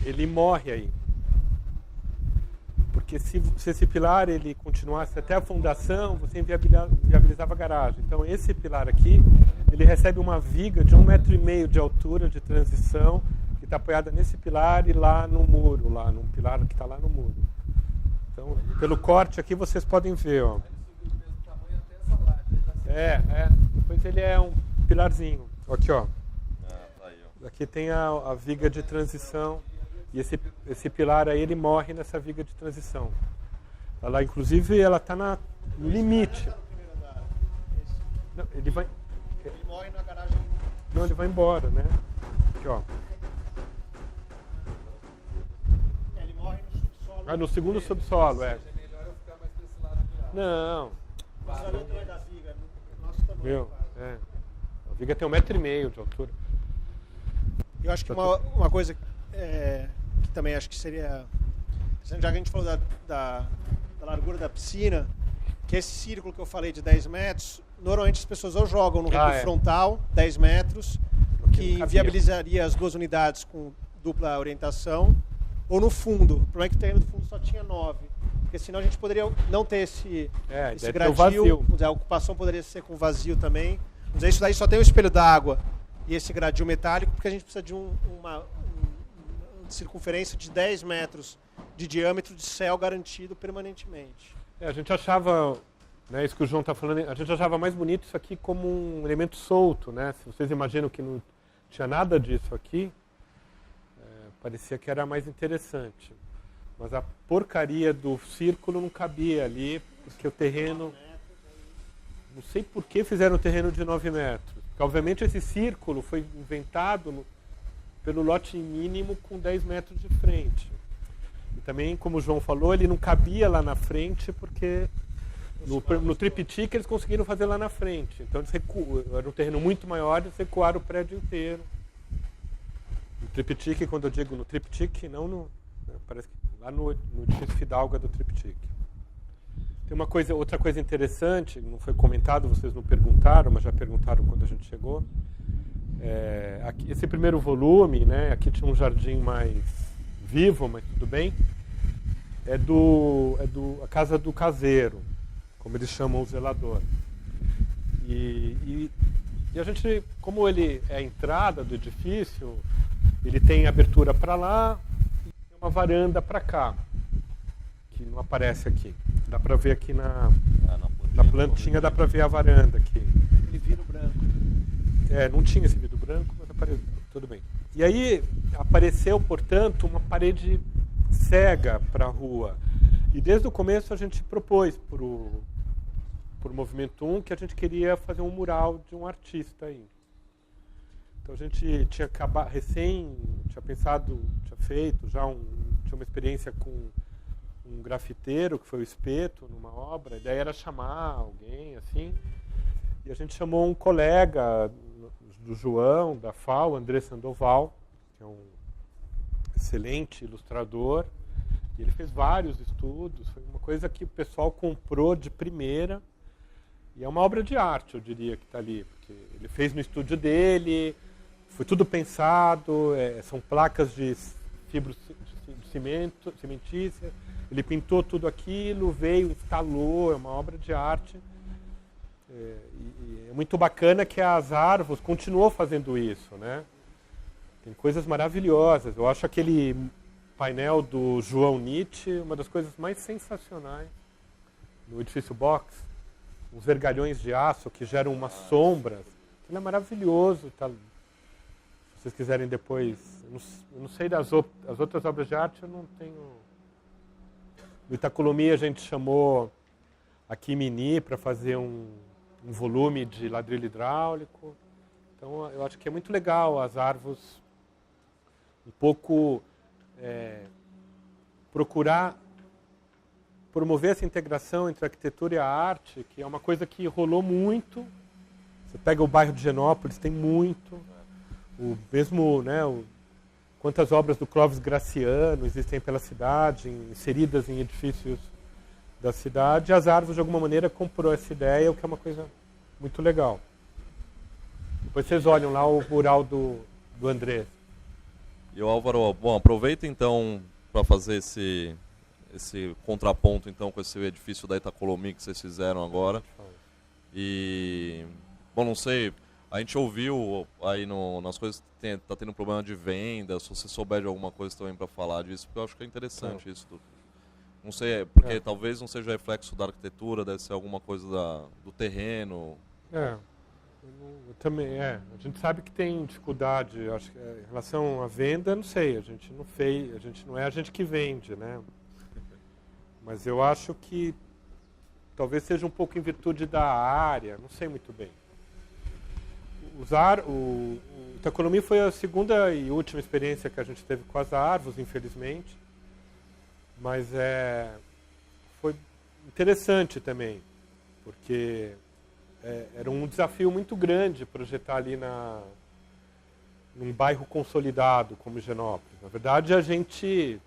ele morre aí. Porque se esse pilar ele continuasse até a fundação, você inviabilizava a garagem. Então esse pilar aqui, ele recebe uma viga de 1,5 metro de altura de transição, que está apoiada nesse pilar e lá no muro, lá num pilar que está lá no muro. Então, pelo corte aqui vocês podem ver, ó. Depois ele é um pilarzinho. Aqui, ó. Aqui tem a viga de transição. E esse pilar aí, ele morre nessa viga de transição. Ela, inclusive, ela está no limite. Não, ele morre na garagem. Não, ele vai embora, né? Aqui, ó. Ele morre no subsolo. No segundo subsolo, é. É melhor eu ficar mais pra esse lado de lá. Não. Mas olha o tamanho da viga, nosso tamanho. Viu? A viga tem 1,5 metro de altura. Eu acho que uma coisa que também acho que seria... Já que a gente falou da largura da piscina, que esse círculo que eu falei de 10 metros, normalmente as pessoas ou jogam no recuo frontal, 10 metros, que viabilizaria as 2 unidades com dupla orientação, ou no fundo. O problema é que o terreno do fundo só tinha 9. Porque senão a gente poderia não ter esse gradil, a ocupação poderia ser com vazio também. Isso daí só tem o espelho d'água e esse gradil metálico, porque a gente precisa de um circunferência de 10 metros de diâmetro de céu garantido permanentemente. A gente achava, né, isso que o João está falando, a gente achava mais bonito isso aqui como um elemento solto, né? Se vocês imaginam que não tinha nada disso aqui, parecia que era mais interessante. Mas a porcaria do círculo não cabia ali, porque o terreno... Não sei por que fizeram o terreno de 9 metros. Porque, obviamente, esse círculo foi inventado pelo lote mínimo com 10 metros de frente. E também, como o João falou, ele não cabia lá na frente, porque no triptyque eles conseguiram fazer lá na frente. Então, eles era um terreno muito maior, eles recuaram o prédio inteiro. No triptyque, quando eu digo no triptyque, não no... Parece que lá no edifício Fidalga do triptyque. Tem outra coisa interessante, não foi comentado, vocês não perguntaram, mas já perguntaram quando a gente chegou. Aqui, esse primeiro volume, né, aqui tinha um jardim mais vivo, mas tudo bem. A casa do caseiro, como eles chamam o zelador. E a gente, como ele é a entrada do edifício, ele tem abertura para lá e tem uma varanda para cá, que não aparece aqui. Dá para ver aqui na plantinha, dá para ver a varanda aqui. Ele vidro branco. Não tinha esse vidro branco, mas apareceu. Tudo bem. E aí apareceu, portanto, uma parede cega para a rua. E desde o começo a gente propôs por Movimento 1 que a gente queria fazer um mural de um artista aí. Então a gente tinha feito já tinha uma experiência com um grafiteiro, que foi o Espeto, numa obra. A ideia era chamar alguém, assim. E a gente chamou um colega do João, da FAO, André Sandoval, que é um excelente ilustrador. E ele fez vários estudos. Foi uma coisa que o pessoal comprou de primeira. E é uma obra de arte, eu diria, que está ali. Porque ele fez no estúdio dele, foi tudo pensado, são placas de fibro de cimento, cimentícia. Ele pintou tudo aquilo, veio, instalou, é uma obra de arte. E é muito bacana que as Arvos continuou fazendo isso, né? Tem coisas maravilhosas. Eu acho aquele painel do João Nietzsche uma das coisas mais sensacionais no edifício Box. Uns vergalhões de aço que geram umas sombras. Aquilo é maravilhoso. Tá? Se vocês quiserem depois... Eu não sei das as outras obras de arte, eu não tenho... No Itacolomi a gente chamou a Kimini para fazer um volume de ladrilho hidráulico. Então eu acho que é muito legal as Arvos um pouco procurar promover essa integração entre a arquitetura e a arte, que é uma coisa que rolou muito. Você pega o bairro de Genópolis, tem muito. O mesmo, né, quantas obras do Clóvis Graciano existem pela cidade, inseridas em edifícios da cidade. As Arvos, de alguma maneira, comprou essa ideia, o que é uma coisa muito legal. Depois vocês olham lá o mural do André. E o Álvaro, bom, aproveita então para fazer esse contraponto então com esse edifício da Itacolomi que vocês fizeram agora. E, bom, não sei, a gente ouviu aí nas coisas que tá tendo um problema de venda, se você souber de alguma coisa também para falar disso, porque eu acho que é interessante isso. Não sei, porque talvez não seja reflexo da arquitetura, deve ser alguma coisa do terreno. Eu também, a gente sabe que tem dificuldade, acho que em relação à venda, não sei, a gente não é a gente que vende, né? Mas eu acho que talvez seja um pouco em virtude da área, não sei muito bem. O Itacolomi foi a segunda e última experiência que a gente teve com as Arvos, infelizmente. Mas foi interessante também, porque era um desafio muito grande projetar ali num bairro consolidado como Genópolis. Na verdade, a gente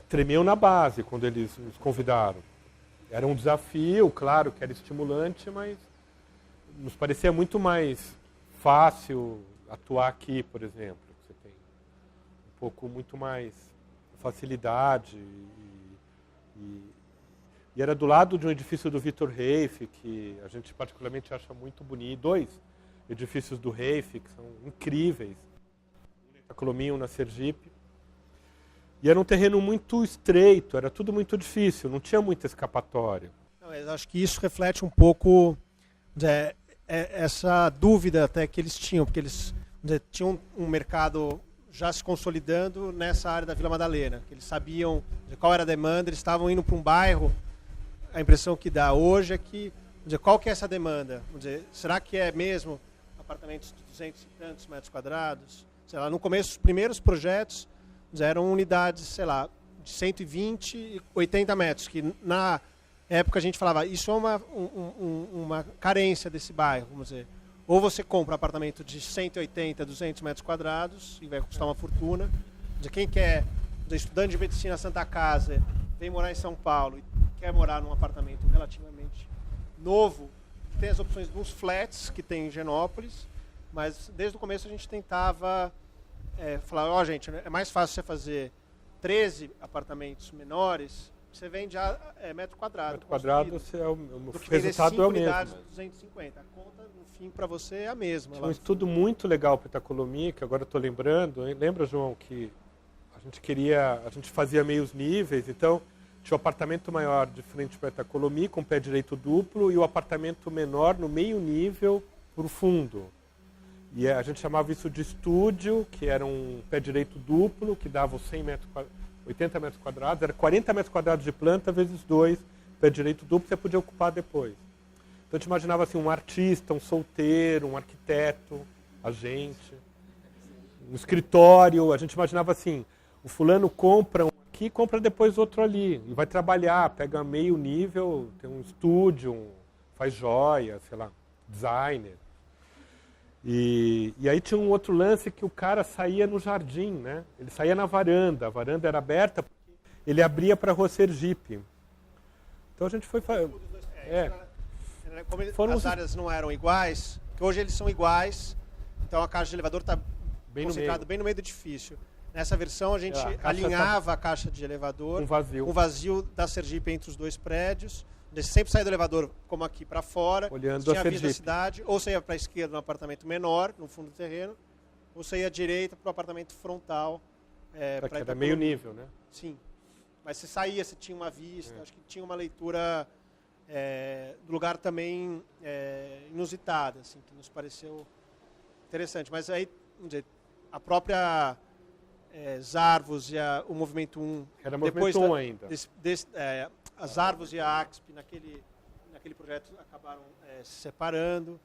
tremeu na base quando eles nos convidaram. Era um desafio, claro que era estimulante, mas nos parecia muito mais fácil atuar aqui, por exemplo. Você tem um pouco muito mais facilidade e era do lado de um edifício do Vitor Reiff, que a gente particularmente acha muito bonito. 2 edifícios do Reiff que são incríveis. Um Itacolomi, na Sergipe. E era um terreno muito estreito, era tudo muito difícil, não tinha muita escapatória. Não, mas acho que isso reflete um pouco essa dúvida até que eles tinham, porque eles tinham um mercado já se consolidando nessa área da Vila Madalena, que eles sabiam qual era a demanda, eles estavam indo para um bairro, a impressão que dá hoje é que, qual que é essa demanda? Será que é mesmo apartamentos de 200 e tantos metros quadrados? Sei lá, no começo, os primeiros projetos eram unidades, sei lá, de 120 e 80 metros, que na época a gente falava, isso é uma carência desse bairro, vamos dizer. Ou você compra um apartamento de 180, 200 metros quadrados e vai custar uma fortuna. Quem quer, estudante de medicina Santa Casa, vem morar em São Paulo e quer morar num apartamento relativamente novo, tem as opções dos flats que tem em Genópolis, mas desde o começo a gente tentava falar, gente, é mais fácil você fazer 13 apartamentos menores, você vende metro quadrado. Metro quadrado, o resultado é o mesmo. 250. A conta, no fim, para você é a mesma. Tinha um estudo muito legal para Itacolomi, que agora estou lembrando. Lembra, João, que a gente fazia meios níveis, então tinha o apartamento maior de frente para Itacolomi, com pé direito duplo, e o apartamento menor no meio nível para o fundo. E a gente chamava isso de estúdio, que era um pé direito duplo, que dava 80 metros quadrados, era 40 metros quadrados de planta vezes 2, pé direito duplo, você podia ocupar depois. Então a gente imaginava assim, um artista, um solteiro, um arquiteto, a gente, um escritório, a gente imaginava assim, o fulano compra um aqui, compra depois outro ali, e vai trabalhar, pega meio nível, tem um estúdio, faz joia, sei lá, designer. E aí tinha um outro lance que o cara saía no jardim, né? Ele saía na varanda, a varanda era aberta, ele abria para a Rua Sergipe. Então a gente foi... Como as áreas não eram iguais, que hoje eles são iguais, então a caixa de elevador está concentrada bem no meio do edifício. Nessa versão a gente alinhava a caixa de elevador, um vazio da Sergipe entre os dois prédios. Você sempre saía do elevador, como aqui, para fora, olhando tinha a vista da cidade, ou você ia para a esquerda no apartamento menor, no fundo do terreno, ou você ia à direita para o apartamento frontal. Que era meio nível, né? Sim. Mas você saía, você tinha uma vista, acho que tinha uma leitura do lugar também inusitada, assim, que nos pareceu interessante. Mas aí, vamos dizer, a própria Zarvos e o Movimento 1... Era Movimento 1 ainda. As Zarvos e a AXP naquele projeto acabaram se separando.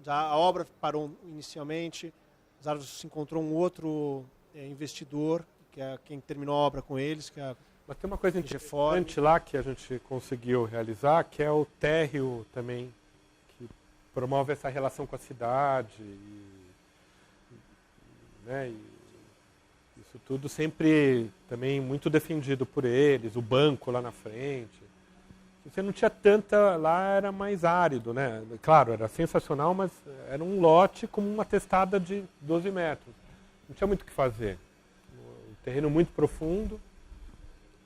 A obra parou inicialmente. As Zarvos se encontrou um outro investidor, que é quem terminou a obra com eles. Mas tem uma coisa interessante lá que a gente conseguiu realizar, que é o térreo também, que promove essa relação com a cidade. Isso tudo sempre também muito defendido por eles, o banco lá na frente. Você não tinha tanta, lá era mais árido, né? Claro, era sensacional, mas era um lote com uma testada de 12 metros. Não tinha muito o que fazer. Um terreno muito profundo.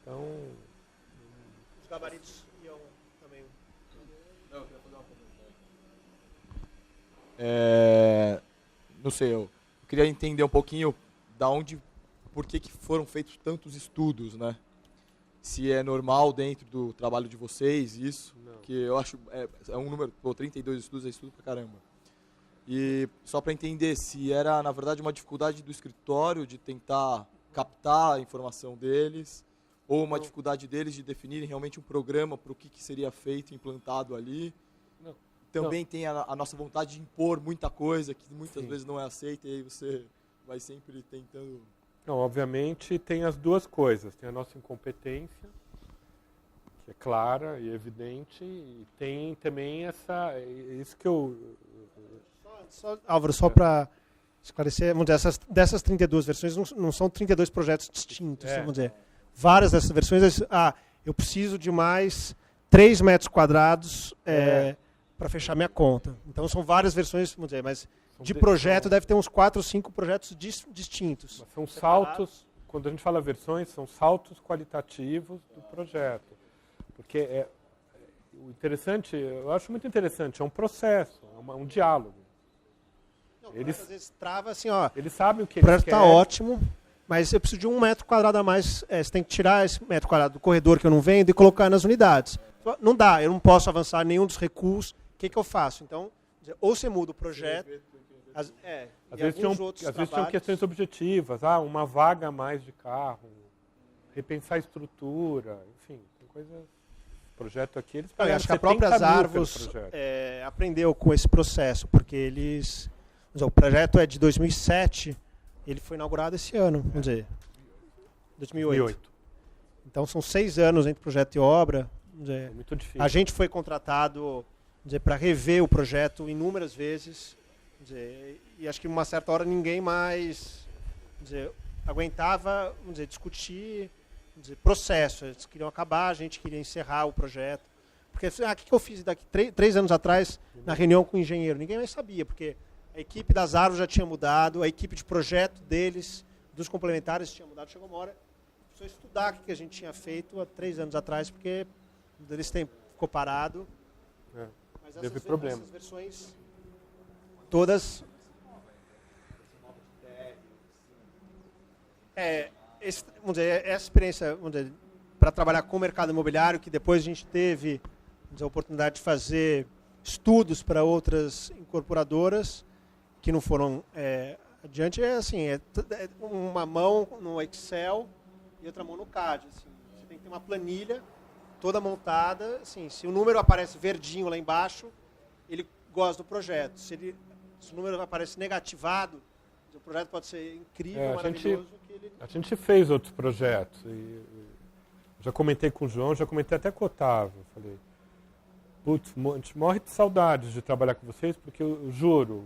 Então... Os gabaritos iam também... Não, eu queria fazer uma pergunta. Não sei, eu queria entender um pouquinho por que foram feitos tantos estudos, né? Se é normal dentro do trabalho de vocês isso, não. Que eu acho é um número, 32 estudos é estudo pra caramba. E só para entender se era na verdade uma dificuldade do escritório de tentar captar a informação deles ou uma dificuldade deles de definirem realmente um programa para o que seria feito, implantado ali. Não. Também tem a nossa vontade de impor muita coisa que muitas Sim. vezes não é aceita e aí você vai sempre tentando... Não, obviamente tem as duas coisas. Tem a nossa incompetência, que é clara e evidente, e tem também isso que eu... Álvaro, só para esclarecer, vamos dizer, dessas 32 versões não são 32 projetos distintos, vamos dizer. Várias dessas versões, eu preciso de mais 3 metros quadrados para fechar minha conta. Então são várias versões, vamos dizer, mas de projeto deve ter uns 4 ou 5 projetos distintos. Mas são saltos, quando a gente fala versões, são saltos qualitativos do projeto. Porque o interessante, eu acho muito interessante, é um processo, é um diálogo. Eles, Às vezes trava assim, ó, eles sabem o que o eles projeto querem. está ótimo, mas eu preciso de 1 metro quadrado a mais. Você tem que tirar esse metro quadrado do corredor que eu não vendo e colocar nas unidades. Não dá, eu não posso avançar nenhum dos recuos. O que eu faço? Então, ou você muda o projeto, Às e vezes alguns tinham trabalhos. questões objetivas, uma vaga a mais de carro, repensar a estrutura, enfim, tem coisas. O projeto aqui, eles Eu pagaram acho que a 70 própria mil pelo Arvos projeto. aprendeu com esse processo, porque eles... vamos dizer, o projeto é de 2007, ele foi inaugurado esse ano, vamos dizer, 2008. Então são 6 anos entre projeto e obra. Vamos dizer, É muito difícil. a gente foi contratado para rever o projeto inúmeras vezes, vamos dizer, e acho que uma certa hora ninguém mais vamos dizer, aguentava discutir processo. Eles queriam acabar, a gente queria encerrar o projeto. Porque, o que eu fiz daqui 3 anos atrás na reunião com o engenheiro? Ninguém mais sabia, porque a equipe das árvores já tinha mudado, a equipe de projeto deles, dos complementares, tinha mudado. Chegou uma hora, precisou estudar o que a gente tinha feito há 3 anos atrás, porque eles ficou parado. Mas teve problema. Essas versões todas... vamos dizer, essa experiência para trabalhar com o mercado imobiliário, que depois a gente teve a oportunidade de fazer estudos para outras incorporadoras que não foram adiante, uma mão no Excel e outra mão no CAD. Assim. Você tem que ter uma planilha toda montada. Assim, se o número aparece verdinho lá embaixo, ele gosta do projeto. Se o número aparece negativado, o projeto pode ser incrível, maravilhoso. A gente fez outros projetos. Já comentei com o João, já comentei até com o Otávio. Falei, putz, a gente morre de saudades de trabalhar com vocês, porque eu juro,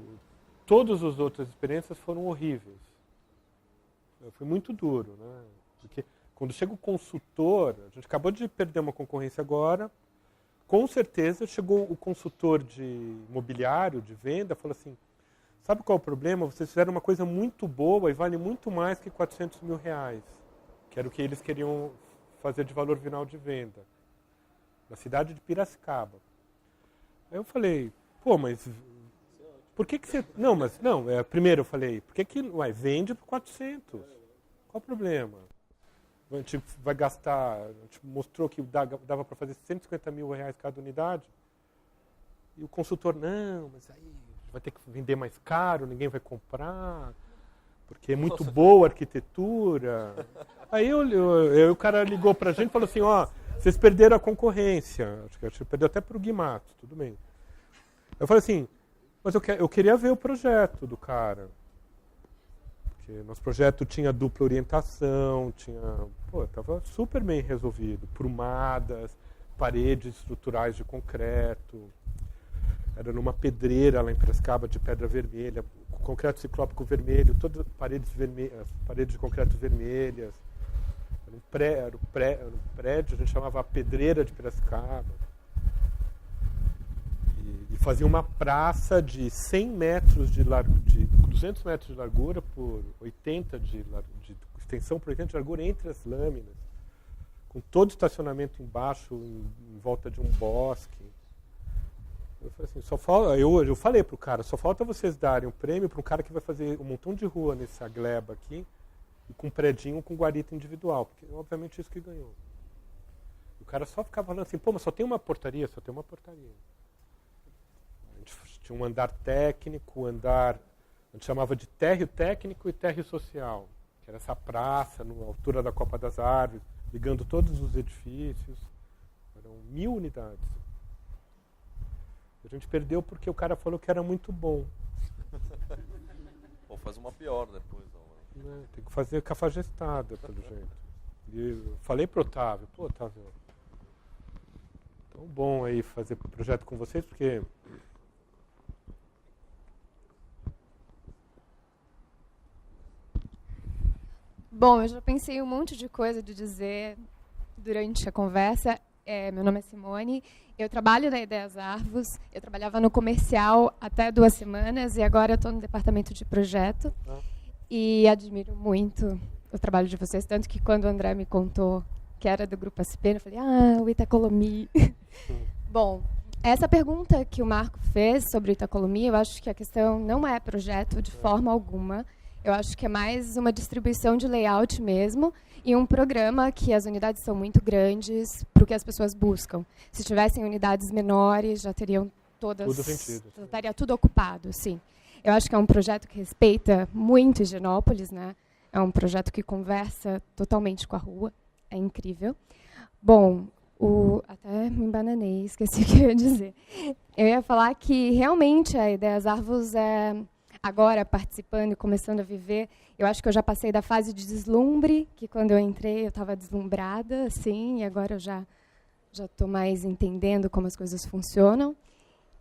todas as outras experiências foram horríveis. Foi muito duro, né? Porque quando chega o consultor, a gente acabou de perder uma concorrência agora, com certeza chegou o consultor de imobiliário, de venda, falou assim, sabe qual é o problema? Vocês fizeram uma coisa muito boa e vale muito mais que R$400 mil, que era o que eles queriam fazer de valor final de venda, na cidade de Piracicaba. Aí eu falei, pô, mas por que você... primeiro eu falei, por que vende por 400? Qual o problema? A gente vai gastar, a gente mostrou que dava para fazer R$150 mil cada unidade, e o consultor, não, mas aí vai ter que vender mais caro, ninguém vai comprar, porque é muito boa a arquitetura. Aí o cara ligou pra gente e falou assim, vocês perderam a concorrência. Acho que perdeu até pro Guimato, tudo bem. Eu falei assim, mas eu queria ver o projeto do cara. Porque nosso projeto tinha dupla orientação, estava super bem resolvido. Prumadas, paredes estruturais de concreto. Era numa pedreira lá em Piracicaba de pedra vermelha, concreto ciclópico vermelho, todas paredes de concreto vermelhas. Era um prédio, a gente chamava a Pedreira de Piracicaba. E fazia uma praça de 100 metros de largura, de 200 metros de largura por 80 de extensão por 80 de largura entre as lâminas, com todo estacionamento embaixo, em volta de um bosque. Eu falei assim, eu falei pro cara, só falta vocês darem um prêmio para um cara que vai fazer um montão de rua nessa gleba aqui, e com um predinho com guarita individual, porque obviamente isso que ganhou. O cara só ficava falando assim, pô, mas só tem uma portaria. A gente tinha um andar técnico, a gente chamava de térreo técnico e térreo social, que era essa praça, na altura da Copa das Árvores, ligando todos os edifícios. Eram 1000 unidades. A gente perdeu porque o cara falou que era muito bom. Pô, faz uma pior depois. Tem que fazer cafajestada, pelo jeito. E eu falei pro Otávio, pô, Otávio, tão bom aí fazer projeto com vocês, porque... Bom, eu já pensei um monte de coisa de dizer durante a conversa. Meu nome é Simone, eu trabalho na Ideias Arvos, eu trabalhava no comercial até 2 semanas e agora eu estou no departamento de projeto e admiro muito o trabalho de vocês, tanto que quando o André me contou que era do Grupo SP, eu falei, o Itacolomi. Bom, Essa pergunta que o Marco fez sobre Itacolomi, eu acho que a questão não é projeto de forma alguma. Eu acho que é mais uma distribuição de layout mesmo e um programa que as unidades são muito grandes para o que as pessoas buscam. Se tivessem unidades menores, já teriam todas... Tudo sentido. Estaria tudo ocupado, sim. Eu acho que é um projeto que respeita muito Higienópolis, né? É um projeto que conversa totalmente com a rua. É incrível. Bom, até me embananei, esqueci o que eu ia dizer. Eu ia falar que realmente a Ideias Arvos é... Agora, participando e começando a viver, eu acho que eu já passei da fase de deslumbre, que quando eu entrei eu estava deslumbrada, assim, e agora eu já estou mais entendendo como as coisas funcionam.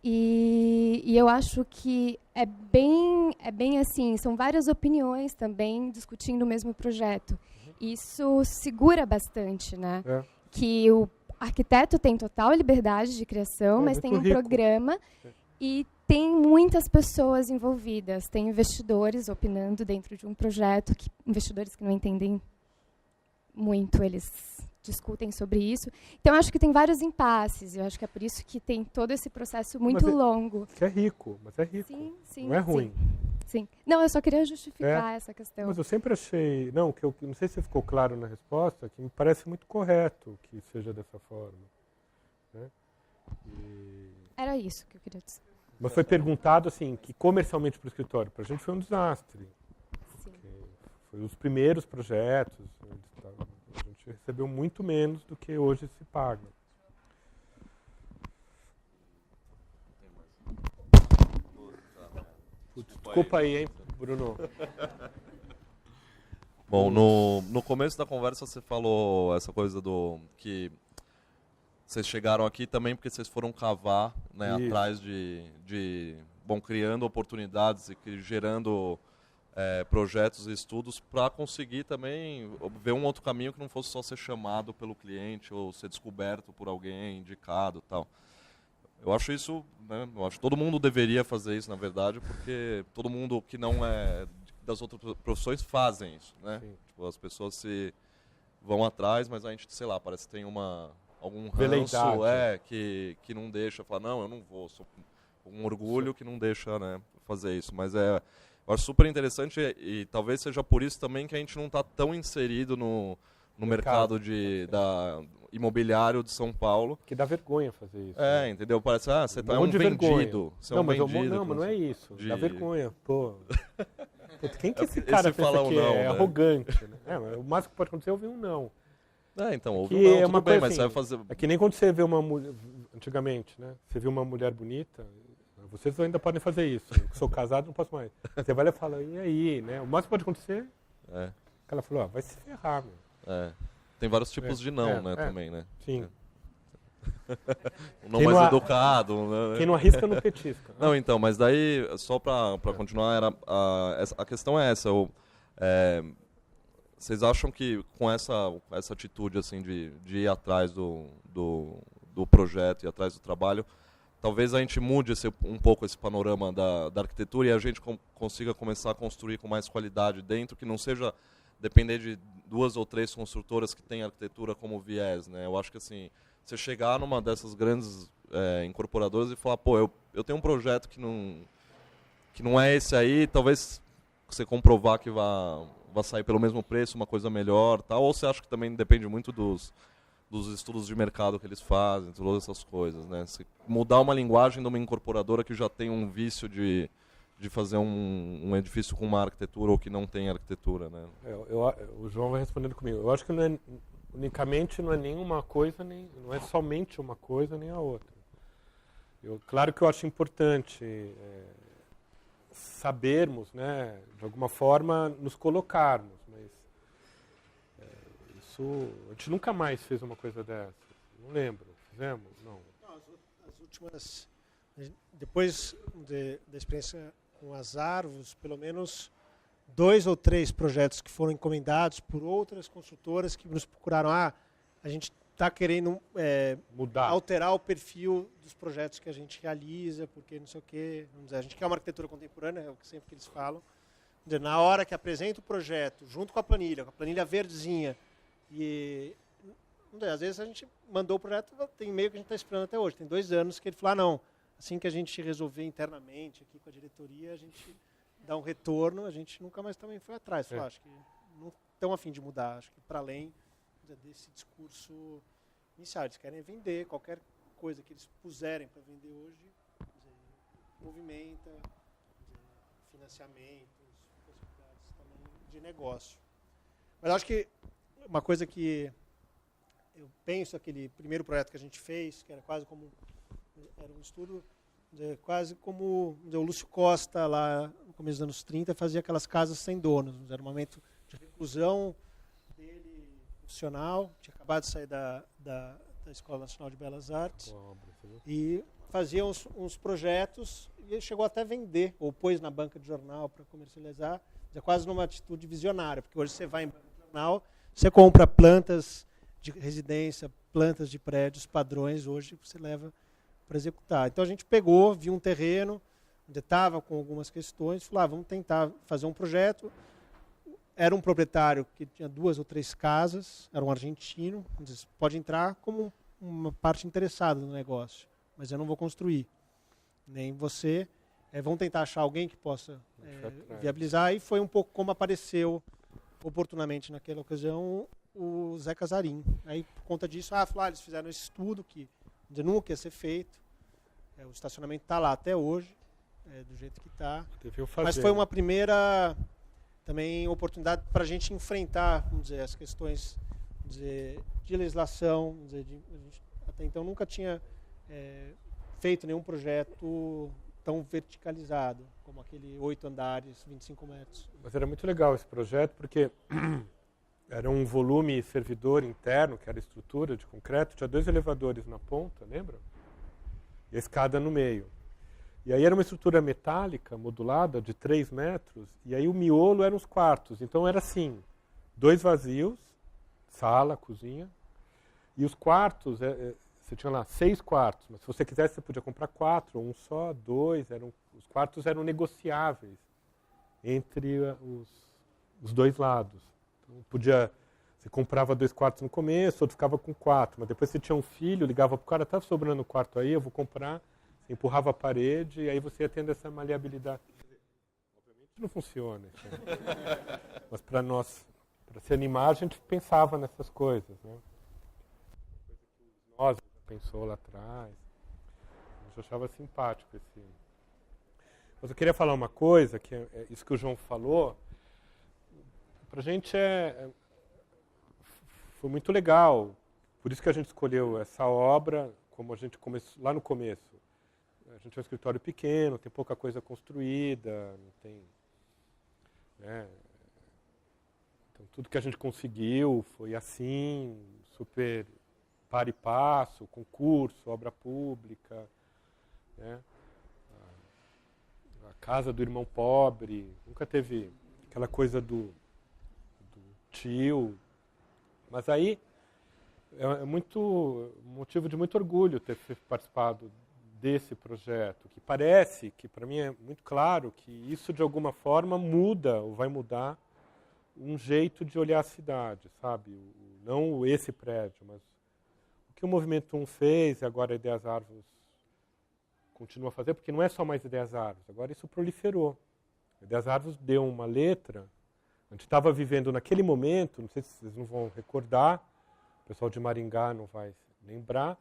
E eu acho que é bem assim, são várias opiniões também discutindo o mesmo projeto. Isso segura bastante, né? Que o arquiteto tem total liberdade de criação, mas tem um programa e tem muitas pessoas envolvidas, tem investidores opinando dentro de um projeto, investidores que não entendem muito, eles discutem sobre isso. Então, eu acho que tem vários impasses, eu acho que é por isso que tem todo esse processo muito longo. Que é rico, mas é rico. Sim, não é ruim. Sim. Não, eu só queria justificar essa questão. Mas eu sempre achei, não sei se ficou claro na resposta, que me parece muito correto que seja dessa forma. Né? Era isso que eu queria dizer. Mas foi perguntado assim, que comercialmente para o escritório, para a gente foi um desastre. Foi os primeiros projetos, a gente recebeu muito menos do que hoje se paga. Desculpa aí, hein, Bruno. Bom, no começo da conversa você falou essa coisa do que vocês chegaram aqui também porque vocês foram cavar, né, atrás criando oportunidades e gerando projetos e estudos para conseguir também ver um outro caminho que não fosse só ser chamado pelo cliente ou ser descoberto por alguém, indicado, tal. Eu acho isso, né, eu acho que todo mundo deveria fazer isso, na verdade, porque todo mundo que não é das outras profissões fazem isso, né? Tipo, as pessoas se vão atrás, mas a gente, sei lá, parece que tem algum ranço que não deixa, falar, não, eu não vou, sou um orgulho que não deixa, né, fazer isso. Mas eu acho super interessante e talvez seja por isso também que a gente não está tão inserido no mercado imobiliário de São Paulo. Que dá vergonha fazer isso. Entendeu? Parece, você é um vendido. Não, mas não é isso. Dá vergonha, pô. Quem que esse cara pensa que é arrogante? Né? O máximo que pode acontecer é ouvir um não. Então, ouve um não, tudo bem, mas você vai fazer... É que nem quando você vê uma mulher, antigamente, né? Você viu uma mulher bonita, vocês ainda podem fazer isso. Eu sou casado, não posso mais. Você vai lá e fala, e aí, né? O máximo que pode acontecer é que ela falou, vai se ferrar, meu. Tem vários tipos de não, né, também, né? Sim. Não mais educado. Né? Quem não arrisca não petisca. Não, então, mas daí, só para continuar, a questão é essa. Vocês acham que com essa atitude assim, de ir atrás do projeto, ir atrás do trabalho, talvez a gente mude um pouco esse panorama da arquitetura e a gente consiga começar a construir com mais qualidade dentro, que não seja depender de 2 ou 3 construtoras que têm arquitetura como viés, né? Eu acho que assim, você chegar numa dessas grandes incorporadoras e falar, pô, eu tenho um projeto que não é esse aí, talvez você comprovar que vai sair pelo mesmo preço, uma coisa melhor, tal, ou você acha que também depende muito dos estudos de mercado que eles fazem, todas essas coisas, né? Se mudar uma linguagem de uma incorporadora que já tem um vício de fazer um edifício com uma arquitetura ou que não tem arquitetura, né? O João vai respondendo comigo. Eu acho que unicamente não é nenhuma coisa, não é somente uma coisa nem a outra. Claro que eu acho importante sabermos, né, de alguma forma nos colocarmos, mas a gente nunca mais fez uma coisa dessa. Não lembro. Fizemos? Não. As últimas, depois da experiência com as árvores, pelo menos 2 ou 3 projetos que foram encomendados por outras construtoras que nos procuraram. A gente está querendo alterar o perfil dos projetos que a gente realiza, porque não sei o quê. Vamos dizer, a gente quer uma arquitetura contemporânea, é o que sempre que eles falam. Na hora que apresenta o projeto, junto com a planilha verdezinha, e às vezes a gente mandou o projeto, tem e-mail que a gente está esperando até hoje. Tem 2 anos que ele falou, não, assim que a gente resolver internamente aqui com a diretoria, a gente dá um retorno, a gente nunca mais também foi atrás. Falou, acho que não estão a fim de mudar, acho que para além desse discurso inicial, eles querem vender qualquer coisa que eles puserem para vender hoje, movimenta, financiamentos, possibilidades também de negócio. Mas acho que uma coisa que eu penso, aquele primeiro projeto que a gente fez, que era quase como era um estudo, quase como o Lúcio Costa, lá no começo dos anos 30, fazia aquelas casas sem donos. Era um momento de reclusão dele profissional, tinha acabado de sair da Escola Nacional de Belas Artes, e fazia uns projetos, e ele chegou até a vender, ou pôs na banca de jornal para comercializar, quase numa atitude visionária, porque hoje você vai em banca de jornal, você compra plantas de residência, plantas de prédios, padrões, hoje você leva para executar. Então a gente pegou, viu um terreno, onde estava com algumas questões, falou, vamos tentar fazer um projeto. Era um proprietário que tinha 2 ou 3 casas, era um argentino, disse, pode entrar como uma parte interessada no negócio, mas eu não vou construir. Nem você. Vamos tentar achar alguém que possa viabilizar, e foi um pouco como apareceu oportunamente naquela ocasião o Zé Casarim. Aí, por conta disso, eles fizeram esse estudo que nunca ia ser feito. O estacionamento está lá até hoje, do jeito que está. Mas foi uma primeira também oportunidade para a gente enfrentar, vamos dizer, as questões de legislação. A gente até então nunca tinha feito nenhum projeto tão verticalizado, como aquele 8 andares, 25 metros. Mas era muito legal esse projeto, porque era um volume servidor interno, que era estrutura de concreto, tinha 2 elevadores na ponta, lembra? E a escada no meio. E aí era uma estrutura metálica, modulada, de 3 metros, e aí o miolo eram os quartos. Então era assim, 2 vazios, sala, cozinha, e os quartos, você tinha lá 6 quartos, mas se você quisesse você podia comprar 4, ou um só, 2, os quartos eram negociáveis entre os 2 lados. Você comprava 2 quartos no começo, outro ficava com 4, mas depois você tinha um filho, ligava para o cara, está sobrando quarto aí, eu vou comprar, você empurrava a parede, e aí você ia tendo essa maleabilidade. Obviamente não funciona, mas para se animar, a gente pensava nessas coisas, né? Nós pensou lá atrás, a gente achava simpático esse. Mas eu queria falar uma coisa, que é isso que o João falou. Para a gente foi muito legal, por isso que a gente escolheu essa obra, como a gente começou lá no começo. A gente é um escritório pequeno, tem pouca coisa construída, não tem, né? Então tudo que a gente conseguiu foi assim, super par e passo, concurso, obra pública, né? A casa do irmão pobre, nunca teve aquela coisa do tio, mas aí é motivo de muito orgulho ter participado desse projeto, que parece, que para mim é muito claro que isso de alguma forma muda ou vai mudar um jeito de olhar a cidade, sabe? Não esse prédio, mas o que o Movimento 1 fez e agora a Ideias Arvos continua a fazer, porque não é só mais Ideias Arvos, agora isso proliferou. A Ideias Arvos deu uma letra. A gente estava vivendo naquele momento, não sei se vocês não vão recordar, o pessoal de Maringá não vai lembrar,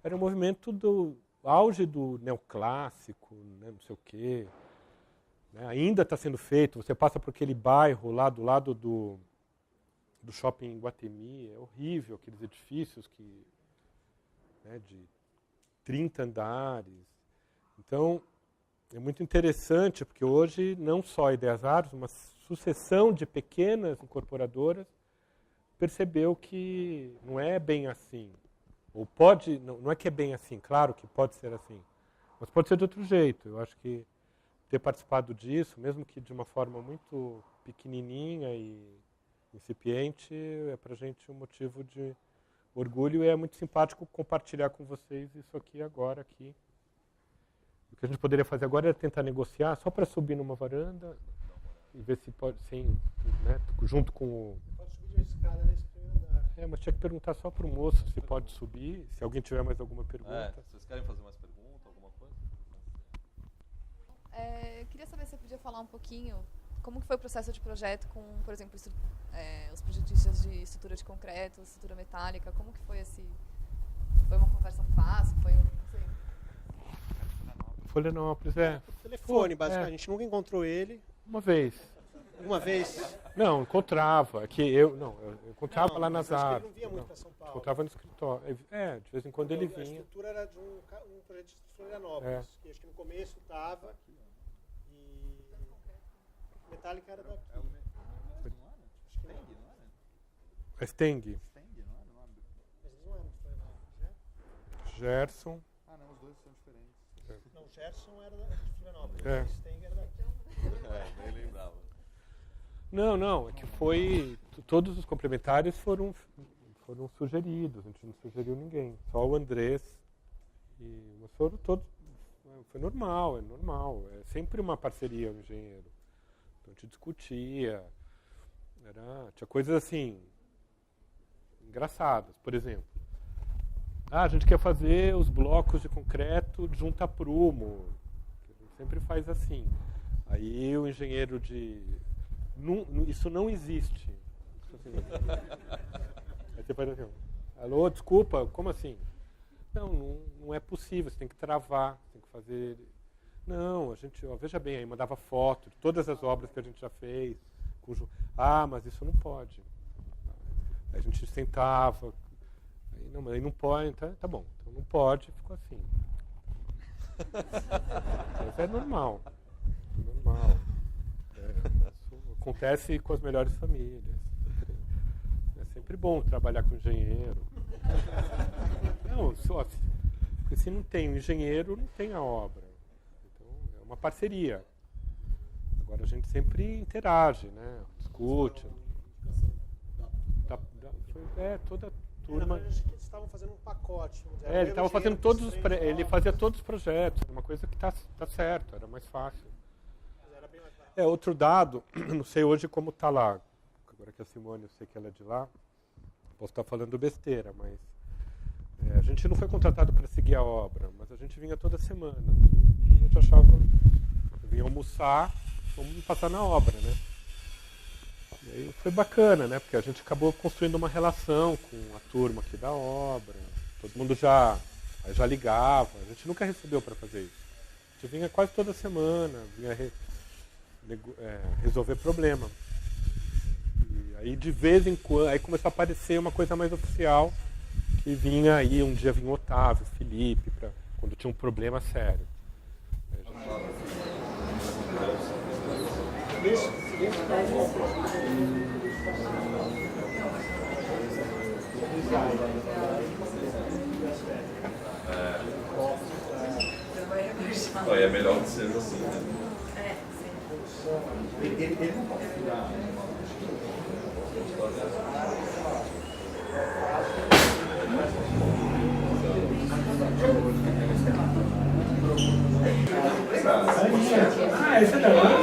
era um movimento do auge do neoclássico, né, não sei o quê. Né, ainda está sendo feito, você passa por aquele bairro lá do lado do shopping Guatemi, é horrível, aqueles edifícios de 30 andares. Então, é muito interessante, porque hoje não só Ideias Arvos, mas sucessão de pequenas incorporadoras percebeu que não é bem assim. Ou pode, não é que é bem assim, claro que pode ser assim, mas pode ser de outro jeito. Eu acho que ter participado disso, mesmo que de uma forma muito pequenininha e incipiente, é para a gente um motivo de orgulho, e é muito simpático compartilhar com vocês isso aqui agora. O que a gente poderia fazer agora é tentar negociar só para subir numa varanda e ver se pode, sim, né, junto com o... Pode subir de uma escada nesse primeiro andar. Mas tinha que perguntar só para o moço se pode subir, se alguém tiver mais alguma pergunta. Vocês querem fazer mais pergunta, alguma coisa? Eu queria saber se você podia falar um pouquinho como que foi o processo de projeto com, por exemplo, os projetistas de estrutura de concreto, estrutura metálica, como que foi foi uma conversa fácil, foi não sei. Florianópolis, Telefone, basicamente. A gente nunca encontrou ele. uma vez. Uma vez. Não, encontrava. Eu encontrava lá nas mas acho que árvores. ele não vinha muito para São Paulo. Encontrava no escritório. De vez em quando ele A vinha. estrutura era de um projetista de Florianópolis. Que acho que no começo estava. E metálica era daqui. Acho que não. A Steng, Mas eles não eram de Florianópolis, né? Gerson. Não, os dois são diferentes. Não, o Gerson era de Florianópolis. É. O Steng era daqui. Nem lembrava. Não, é que todos os complementares foram sugeridos, a gente não sugeriu ninguém, só o Andrés. Mas foram todos. Foi normal, é normal. É sempre uma parceria, o engenheiro. Então a gente discutia. Tinha coisas assim, engraçadas. Por exemplo, a gente quer fazer os blocos de concreto de junta prumo. A gente sempre faz assim. Aí o engenheiro isso não existe. Aí você faz assim, alô, desculpa, como assim? Não é possível, você tem que travar, tem que fazer... Não, a gente, veja bem, aí mandava foto de todas as obras que a gente já fez. Mas isso não pode. Aí a gente sentava, aí não pode, tá bom, então não pode, ficou assim. Mas é normal. Isso acontece com as melhores famílias. É sempre bom trabalhar com engenheiro. Porque se não tem um engenheiro, não tem a obra. Então, é uma parceria. Agora a gente sempre interage, né? Discute. Toda a turma. Eles estavam fazendo um pacote. Ele estava fazendo ele fazia todos os projetos. Uma coisa que tá certo, era mais fácil. Outro dado, não sei hoje como está lá. Agora que a Simone, eu sei que ela é de lá, posso estar falando besteira, mas a gente não foi contratado para seguir a obra, mas a gente vinha toda semana. A gente achava, vinha almoçar, vamos passar na obra, né? E aí foi bacana, né? Porque a gente acabou construindo uma relação com a turma aqui da obra. Todo mundo já ligava. A gente nunca recebeu para fazer isso. A gente vinha quase toda semana, vinha resolver problema. E aí de vez em quando, aí começou a aparecer uma coisa mais oficial, que vinha aí, um dia vinha o Otávio, o Felipe, quando tinha um problema sério. É melhor que seja assim, né? Esse é da hora?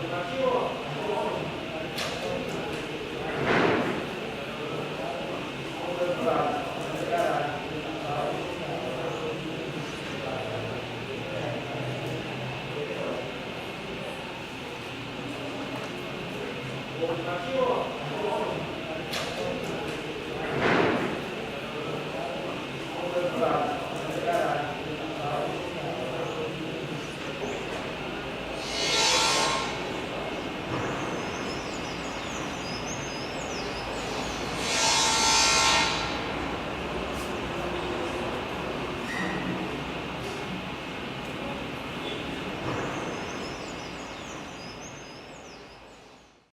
Aqui, ó.